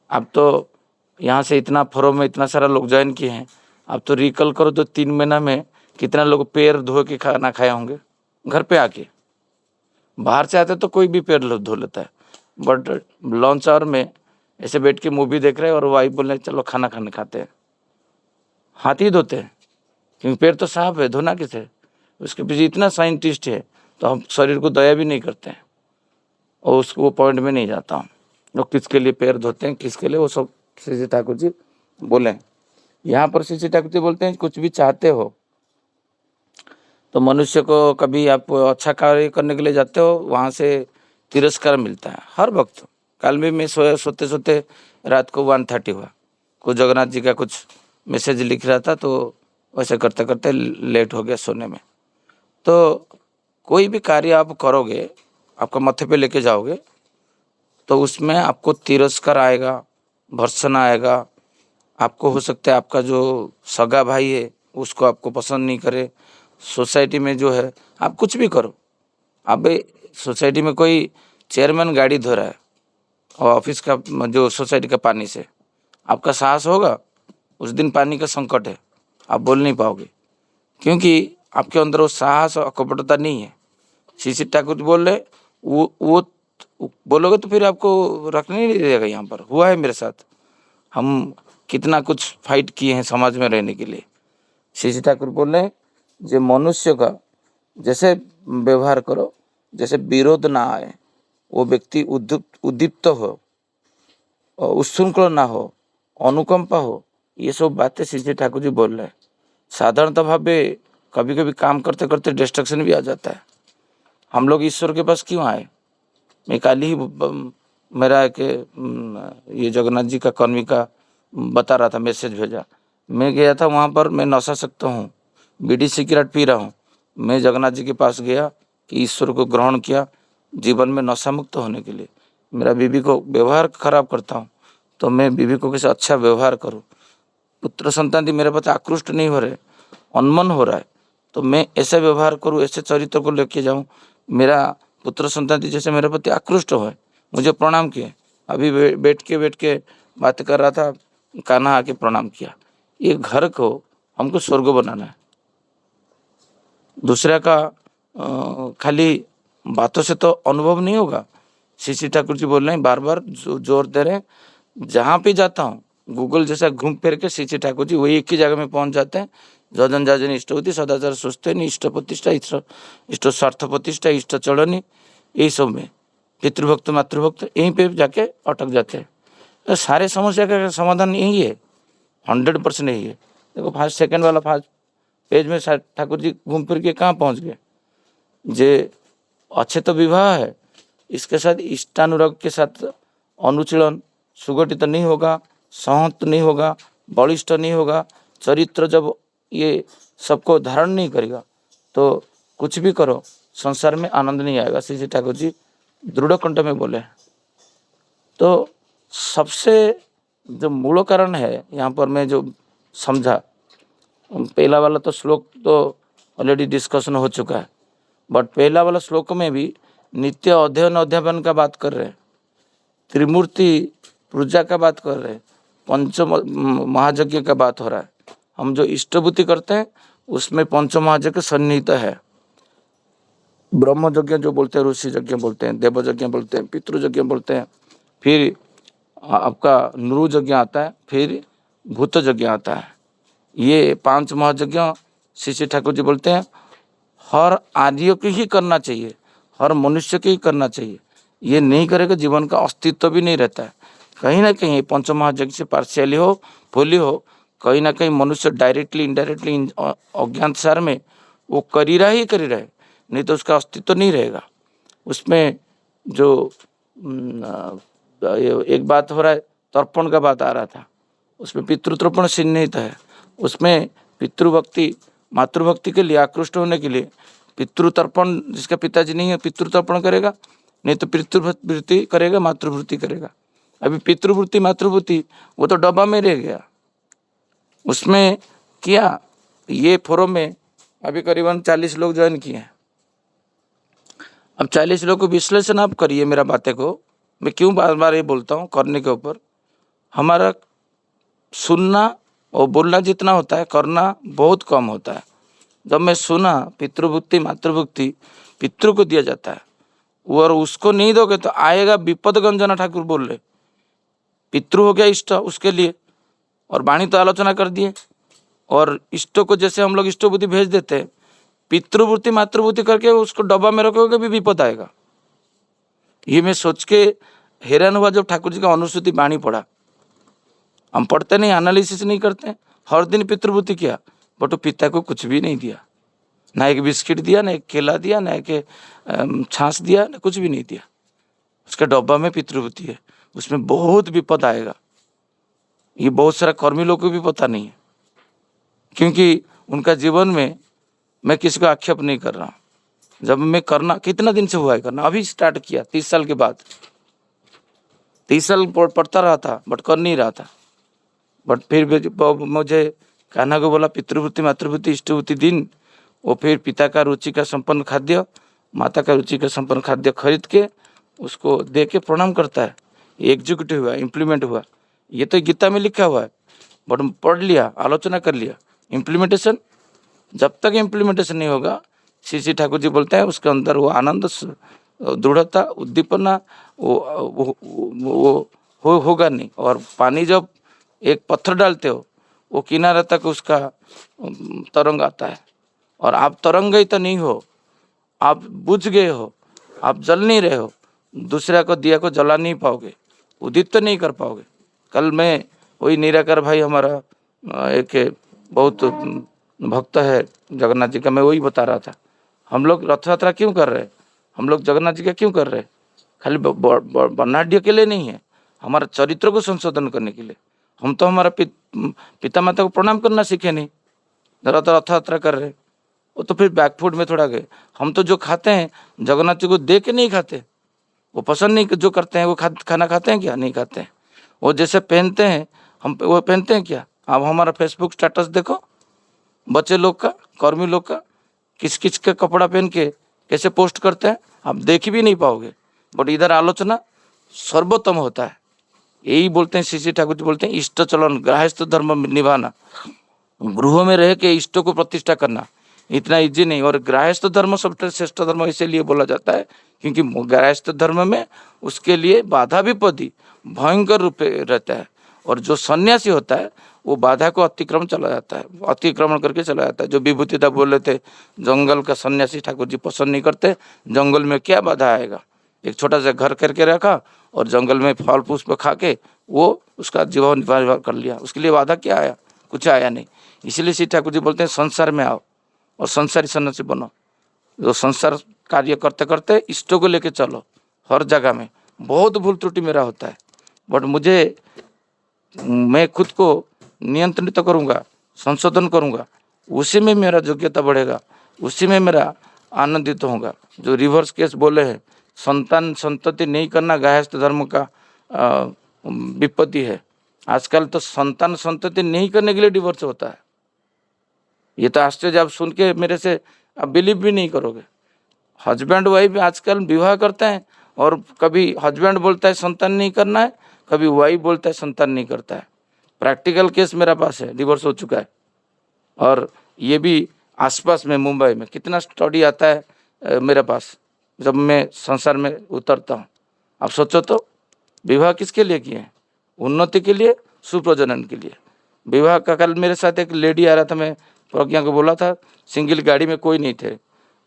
अब तो यहाँ से इतना फोरम में इतना सारा लोग ज्वाइन किए हैं, अब तो रिकल करो तो 3 महीना में कितना लोग पैर धो के खाना खाए होंगे घर पे आके। बाहर से आते तो कोई भी पैर धो लेता है, बट लंच आवर में ऐसे बैठ के मूवी देख रहे हैं और वाइफ बोल रहे चलो खाना खाते हैं, हाथ ही धोते हैं, क्योंकि पैर तो साफ है, धोना किसे? उसके पीछे इतना साइंटिस्ट है, तो हम शरीर को दया भी नहीं करते हैं और उसको वो पॉइंट में नहीं जाता हूँ। लोग किसके लिए पैर धोते हैं, किसके लिए, वो सब श्री ठाकुर जी बोले। यहाँ पर श्री ठाकुर जी बोलते हैं कुछ भी चाहते हो तो मनुष्य को, कभी आप अच्छा कार्य करने के लिए जाते हो, वहाँ से तिरस्कार मिलता है हर वक्त। कल भी मैं सोते सोते रात को 1:30 हुआ, कुछ जगन्नाथ जी का कुछ मैसेज लिख रहा था, तो वैसे करते करते लेट हो गया सोने में। तो कोई भी कार्य आप करोगे, आपका माथे पे लेके जाओगे, तो उसमें आपको तिरस्कार आएगा, भर्त्सना आएगा। आपको हो सकता है आपका जो सगा भाई है उसको आपको पसंद नहीं करे। सोसाइटी में जो है आप कुछ भी करो, अब सोसाइटी में कोई चेयरमैन गाड़ी धो रहा है और ऑफिस का जो सोसाइटी का पानी से आपका साहस होगा? उस दिन पानी का संकट है, आप बोल नहीं पाओगे, क्योंकि आपके अंदर वो साहस और कपटता नहीं है। श्री ठाकुर बोल रहे, वो बोलोगे तो फिर आपको रखने नहीं देगा। यहाँ पर हुआ है मेरे साथ, हम कितना कुछ फाइट किए हैं समाज में रहने के लिए। श्री ठाकुर बोल रहे, जो मनुष्य का जैसे व्यवहार करो, जैसे विरोध ना आए, वो व्यक्ति उद्दीप्त हो, उच्छृंखल ना हो, अनुकंपा हो, ये सब बातें श्री ठाकुर जी बोल रहे हैं। साधारणतः भावे कभी कभी काम करते करते डिस्ट्रक्शन भी आ जाता है। हम लोग ईश्वर के पास क्यों आए? मैं कल ही मेरा एक ये जगन्नाथ जी का कर्मी का बता रहा था, मैसेज भेजा। मैं गया था वहाँ पर, मैं नशासक्त हूँ, बीड़ी सिगरेट पी रहा हूँ। मैं जगन्नाथ जी के पास गया कि ईश्वर को ग्रहण किया जीवन में नशा मुक्त होने के लिए। मेरा बीवी को व्यवहार खराब करता हूँ, तो मैं बीवी को कैसे अच्छा व्यवहार करूँ। पुत्र संतान मेरे प्रति आकृष्ट नहीं हो रहे, अनमन हो रहा है, तो मैं ऐसा व्यवहार करूँ, ऐसे चरित्र को लेके जाऊँ, मेरा पुत्र संतान जैसे मेरे प्रति आकृष्ट हो, मुझे प्रणाम किए। अभी बैठ के बात कर रहा था, कान्हा आके प्रणाम किया। ये घर को हमको स्वर्ग बनाना है। दूसरा का खाली बातों से तो अनुभव नहीं होगा। श्री ठाकुर जी बोल रहे हैं, बार बार जोर दे रहे हैं, जहाँ भी जाता हूँ गूगल जैसा घूम फिर के श्री ठाकुर जी वही एक ही जगह में पहुंच जाते हैं। जजन जाजन इष्ट होती, सदाचार सुस्ते नहीं, इष्ट प्रतिष्ठा, इष्ट स्वार्थ प्रतिष्ठा, इष्ट चढ़नी, यही सब में पितृभक्त मातृभक्त यहीं पे जाके अटक जाते हैं। तो सारे समस्या का समाधान यही है, 100% यही है। देखो फर्स्ट सेकंड वाला फर्स्ट पेज में ठाकुर जी घूम फिर के कहाँ पहुँच गए। जे अच्छे तो विवाह है, इसके साथ इष्टानुराग के साथ अनुचलन सुगठित नहीं होगा, संहत नहीं होगा, बलिष्ठ नहीं होगा, चरित्र जब ये सबको धारण नहीं करेगा तो कुछ भी करो संसार में आनंद नहीं आएगा। श्री ठाकुर जी दृढ़ कंठ में बोले। तो सबसे जो मूल कारण है यहाँ पर मैं जो समझा, पहला वाला तो श्लोक तो ऑलरेडी डिस्कशन हो चुका है, बट पहला वाला श्लोक में भी नित्य अध्ययन अध्यापन का बात कर रहे हैं, त्रिमूर्ति पूजा का बात कर रहे हैं, पंच महायज्ञ का बात हो रहा है। हम जो इष्टभूति करते हैं उसमें पंच महायज्ञ सन्निहित है। ब्रह्म यज्ञ जो बोलते हैं, ऋषि यज्ञ बोलते हैं, देव यज्ञ बोलते हैं, पितृ यज्ञ बोलते हैं, फिर आपका नृ यज्ञ आता है, फिर भूत यज्ञ आता है। ये 5 महायज्ञ श्री ठाकुर जी बोलते हैं हर आर्य को ही करना चाहिए, हर मनुष्य को ही करना चाहिए। ये नहीं करेगा जीवन का अस्तित्व भी नहीं रहता है। कहीं ना कहीं पंच महायज्ञ से पार्शियली हो फुली हो, कहीं ना कहीं मनुष्य डायरेक्टली इनडायरेक्टली अज्ञात सार में वो कर ही रहा है, नहीं तो उसका अस्तित्व नहीं रहेगा। उसमें जो एक बात हो रहा है, तर्पण का बात आ रहा था, उसमें पितृतर्पण चिन्हित है। उसमें पितृभक्ति मातृभक्ति के लिए आकृष्ट होने के लिए पितृतर्पण, जिसका पिताजी नहीं है पितृतर्पण करेगा, नहीं तो पितृवृत्ति करेगा, मातृवृत्ति करेगा। अभी पितृवृत्ति मातृवृत्ति वो तो डब्बा में रह गया। उसमें किया ये फोरम में अभी करीबन 40 लोग ज्वाइन किए हैं। अब 40 लोग को विश्लेषण आप करिए मेरा बातें को, मैं क्यों बार बार ये बोलता हूँ करने के ऊपर। हमारा सुनना और बोलना जितना होता है, करना बहुत कम होता है। जब मैं सुना पितृभक्ति मातृभक्ति पितृ को दिया जाता है, और उसको नहीं दोगे तो आएगा विपद गंजना। ठाकुर बोल रहे पितृ हो गया इष्ट उसके लिए, और वाणी तो आलोचना कर दिए। और इष्ट को जैसे हम लोग इष्टबुद्धि भेज देते हैं, पितृवृत्ति मातृवृत्ति करके उसको डब्बा में रखोगे भी विपद आएगा। ये मैं सोच के हैरान हुआ जब ठाकुर जी का अनुसूति वाणी पढ़ा। हम पढ़ते नहीं, एनालिसिस नहीं करते, हर दिन पितृवृत्ति किया, बट वो पिता को कुछ भी नहीं दिया, ना एक बिस्किट दिया, ना एक केला दिया, ना एक छाछ दिया, ना कुछ भी नहीं दिया। उसके डब्बा में पितृवृत्ति है, उसमें बहुत विपद आएगा। ये बहुत सारा कर्मी लोग को भी पता नहीं है, क्योंकि उनका जीवन में, मैं किसी को आक्षेप नहीं कर रहा हूँ, जब मैं करना कितना दिन से हुआ है करना, अभी स्टार्ट किया 30 साल के बाद। 30 साल पढ़ता रहा था बट कर नहीं रहा था। बट फिर मुझे कान्हा को बोला पितृवृत्ति मातृवृत्ति इष्टवृत्ति दिन, वो फिर पिता का रुचि का संपन्न खाद्य, माता का रुचि का संपन्न खाद्य खरीद के उसको दे के प्रणाम करता है। एग्जीक्यूटिव हुआ, इम्प्लीमेंट हुआ। ये तो गीता में लिखा हुआ है, बट पढ़ लिया, आलोचना कर लिया। इम्प्लीमेंटेशन, जब तक इम्प्लीमेंटेशन नहीं होगा, श्री ठाकुर जी बोलते हैं उसके अंदर वो आनंद, दृढ़ता, उद्दीपना वो होगा नहीं। और पानी जब एक पत्थर डालते हो, वो किनारे तक उसका तरंग आता है। और आप तरंग गए तो नहीं हो, आप बुझ गए हो, आप जल नहीं रहे हो, दूसरा को दिया को जला नहीं पाओगे, उदित तो नहीं कर पाओगे। कल मैं वही निराकार भाई हमारा एक बहुत भक्त है जगन्नाथ जी का, मैं वही बता रहा था। हम लोग रथ यात्रा क्यों कर रहे हैं, हम लोग जगन्नाथ जी का क्यों कर रहे हैं? खाली वर्णाढ़ के लिए नहीं है, हमारा चरित्र को संशोधन करने के लिए। हम तो हमारा पिता माता को प्रणाम करना सीखे नहीं, रथ यात्रा कर रहे। वो तो फिर बैकफुट में थोड़ा गए। हम तो जो खाते हैं जगन्नाथ जी को दे के नहीं खाते, वो पसंद नहीं जो करते हैं वो खाना खाते हैं क्या? नहीं खाते हैं। वो जैसे पहनते हैं हम वो पहनते हैं क्या? आप हमारा फेसबुक स्टेटस देखो, बच्चे लोग का, कर्मी लोग का, किस किस का कपड़ा पहन के कैसे पोस्ट करते हैं, आप देख भी नहीं पाओगे। बट इधर आलोचना सर्वोत्तम होता है। यही बोलते हैं श्री ठाकुर जी, बोलते हैं इष्ट चलन गृहस्थ धर्म निभाना, गृह में रह के इष्टों को प्रतिष्ठा करना इतना इजी नहीं। और गृहस्थ धर्म सबसे श्रेष्ठ धर्म इसीलिए बोला जाता है क्योंकि गृहस्थ धर्म में उसके लिए बाधा विपत्ति भयंकर रूप रहता है। और जो सन्यासी होता है वो बाधा को अतिक्रमण चला जाता है, अतिक्रमण करके चला जाता है। जो विभूतिदा बोल रहे थे जंगल का सन्यासी ठाकुर जी पसंद नहीं करते, जंगल में क्या बाधा आएगा? एक छोटा सा घर करके रखा और जंगल में फल पुष्प खा के वो उसका जीवन निर्वाह कर लिया, उसके लिए बाधा क्या आया? कुछ आया नहीं। इसीलिए श्री ठाकुर जी बोलते हैं संसार में आओ और संसारी सन्यासी बनो। जो संसार कार्य करते करते इष्टों को लेके चलो हर जगह में। बहुत भूल त्रुटि मेरा होता है, बट मैं खुद को नियंत्रित करूँगा, संशोधन करूँगा, उसी में मेरा योग्यता बढ़ेगा, उसी में मेरा आनंदित होगा। जो रिवर्स केस बोले हैं, संतान संतति नहीं करना गृहस्थ धर्म का विपत्ति है। आजकल तो संतान संतति नहीं करने के लिए डिवोर्स होता है। ये तो आश्चर्य, आप सुन के मेरे से आप बिलीव भी नहीं करोगे। हस्बैंड वाइफ आजकल विवाह करते हैं और कभी हस्बैंड बोलता है संतान नहीं करना है, कभी वाइफ बोलता है संतान नहीं करता है। प्रैक्टिकल केस मेरे पास है, डिवोर्स हो चुका है। और ये भी आसपास में मुंबई में कितना स्टडी आता है मेरे पास जब मैं संसार में उतरता हूँ। आप सोचो तो विवाह किसके लिए किए हैं? उन्नति के लिए, सुप्रजनन के लिए। विवाह का कल मेरे साथ एक लेडी आ रहा था, मैं प्रज्ञा को बोला था, सिंगल गाड़ी में कोई नहीं थे,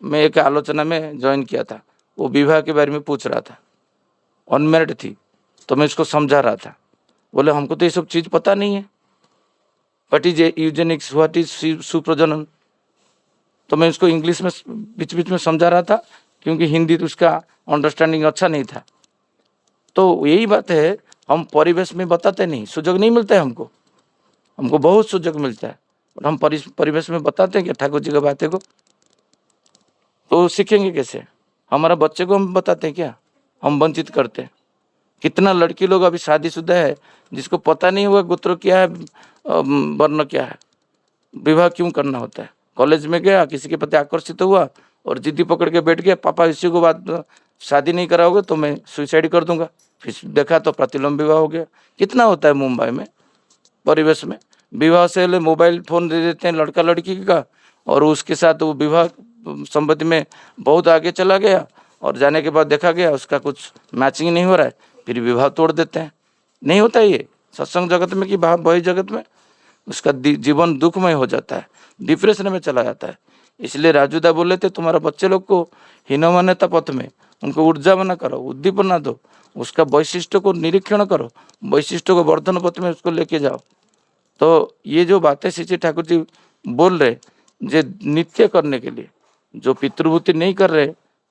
मैं एक आलोचना में ज्वाइन किया था। वो विवाह के बारे में पूछ रहा था, अनमैरिड थी, तो मैं उसको समझा रहा था। बोले हमको तो ये सब चीज़ पता नहीं है, what is eugenics, what is सुप्रजनन। तो मैं उसको इंग्लिश में बीच बीच में समझा रहा था क्योंकि हिंदी तो उसका अंडरस्टैंडिंग अच्छा नहीं था। तो यही बात है, हम परिवेश में बताते नहीं, सुजग नहीं मिलता है हमको बहुत सुजग मिलता है, और हम परिवेश में बताते हैं कि ठाकुर जी की बातें को, तो सीखेंगे कैसे? हमारा बच्चे को हम बताते हैं क्या? हम वंचित करते हैं। कितना लड़की लोग अभी शादीशुदा है जिसको पता नहीं हुआ गोत्र क्या है, वर्ण क्या है, विवाह क्यों करना होता है। कॉलेज में गया, किसी के प्रति आकर्षित हुआ और जिद्दी पकड़ के बैठ गया, पापा इसी को बात शादी नहीं कराओगे तो मैं सुसाइड कर दूंगा। फिर देखा तो प्रतिलोम विवाह हो गया। कितना होता है मुंबई में परिवेश में, विवाह से पहले मोबाइल फोन दे देते हैं लड़का लड़की का, और उसके साथ वो विवाह संबंध में बहुत आगे चला गया, और जाने के बाद देखा गया उसका कुछ मैचिंग नहीं हो रहा है, फिर विवाह तोड़ देते हैं। नहीं होता ये सत्संग जगत में कि वही जगत में उसका जीवन दुखमय हो जाता है, डिप्रेशन में चला जाता है। इसलिए राजूदा बोले थे तुम्हारा बच्चे लोग को हीनमान्यता पथ में उनको ऊर्जा बना करो, उद्दीपना दो, उसका वैशिष्ट को निरीक्षण करो, वैशिष्ट को वर्धन पथ में उसको लेके जाओ। तो ये जो बातें श्री ठाकुर जी बोल रहे, जो नित्य करने के लिए, जो पितृभूति नहीं कर रहे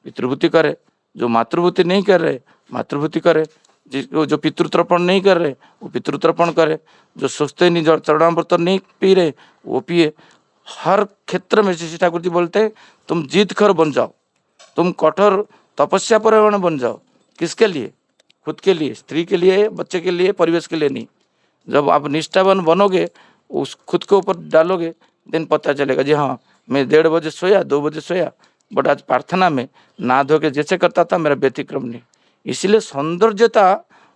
पितृभूति करे, जो मातृभूति नहीं कर रहे मातृभूति करे, जो पितृतर्पण नहीं कर रहे वो पितृतर्पण करे, जो सोचते नहीं, जो चरणामृत नहीं पी रहे वो पिए। हर क्षेत्र में श्री ठाकुर जी बोलते हैं तुम जीतखोर बन जाओ, तुम कठोर तपस्या परायण बन जाओ। किसके लिए? खुद के लिए, स्त्री के लिए, बच्चे के लिए, परिवेश के लिए नहीं। जब आप निष्ठावान बनोगे, उस खुद के ऊपर डालोगे, दिन पता चलेगा जी हाँ मैं 1:30 बजे सोया, 2 बजे सोया, बट आज प्रार्थना में नहा धो के जैसे करता था मेरा व्यतिक्रम नहीं। इसलिए सौंदर्यता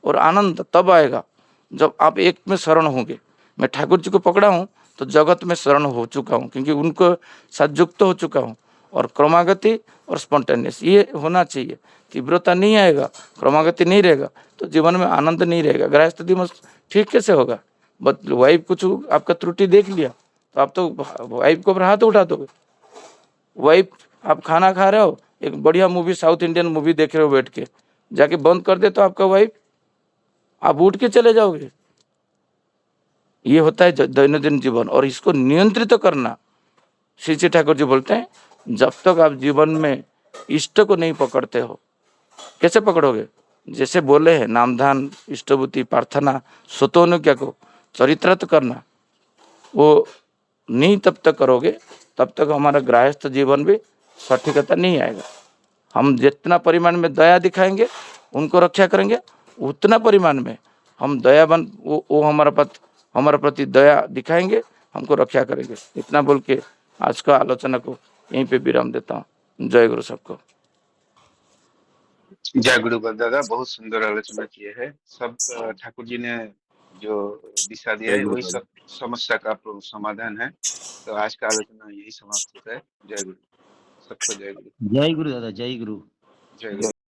और आनंद तब आएगा जब आप एक में शरण होंगे। मैं ठाकुर जी को पकड़ा हूँ तो जगत में शरण हो चुका हूँ, क्योंकि उनको साथ युक्त हो चुका हूँ। और क्रमागति और स्पॉन्टेनियस ये होना चाहिए। तीव्रता नहीं आएगा, क्रमागति नहीं रहेगा तो जीवन में आनंद नहीं रहेगा। गृहस्थ दिवस ठीक कैसे होगा? बट वाइफ कुछ आपका त्रुटि देख लिया तो आप तो वाइफ को हाथ उठा दोगे। वाइफ आप खाना खा रहे हो, एक बढ़िया मूवी, साउथ इंडियन मूवी देख रहे हो, बैठ के जाके बंद कर दे तो आपका वाइफ, आप उठ के चले जाओगे। ये होता है दैनंदिन जीवन, और इसको नियंत्रित करना। श्री ठाकुर जी बोलते हैं जब तक आप जीवन में इष्ट को नहीं पकड़ते हो, कैसे पकड़ोगे? जैसे बोले हैं नामधान, इष्टभूति, प्रार्थना, स्वतोनुज्ञा को चरित्रार्थ करना, वो नहीं तब तक करोगे तब तक हमारा गृहस्थ जीवन भी सठिकता नहीं आएगा। हम जितना परिमाण में दया दिखाएंगे, उनको रक्षा करेंगे, उतना परिमाण में हम दयावान, वो हमारा प्रति दया दिखाएंगे, हमको रक्षा करेंगे। इतना बोल के आज का आलोचना को यहीं पे विराम देता हूँ। जय गुरु सबको। जय गुरु दादा, बहुत सुंदर आलोचना किए है। सब ठाकुर जी ने जो दिशा दिया है वही सब समस्या का समाधान है। तो आज का आलोचना यही समाप्त होता है। जय गुरु सबको, जय गुरु। जय गुरु दादा, जय गुरु। जय गुरु।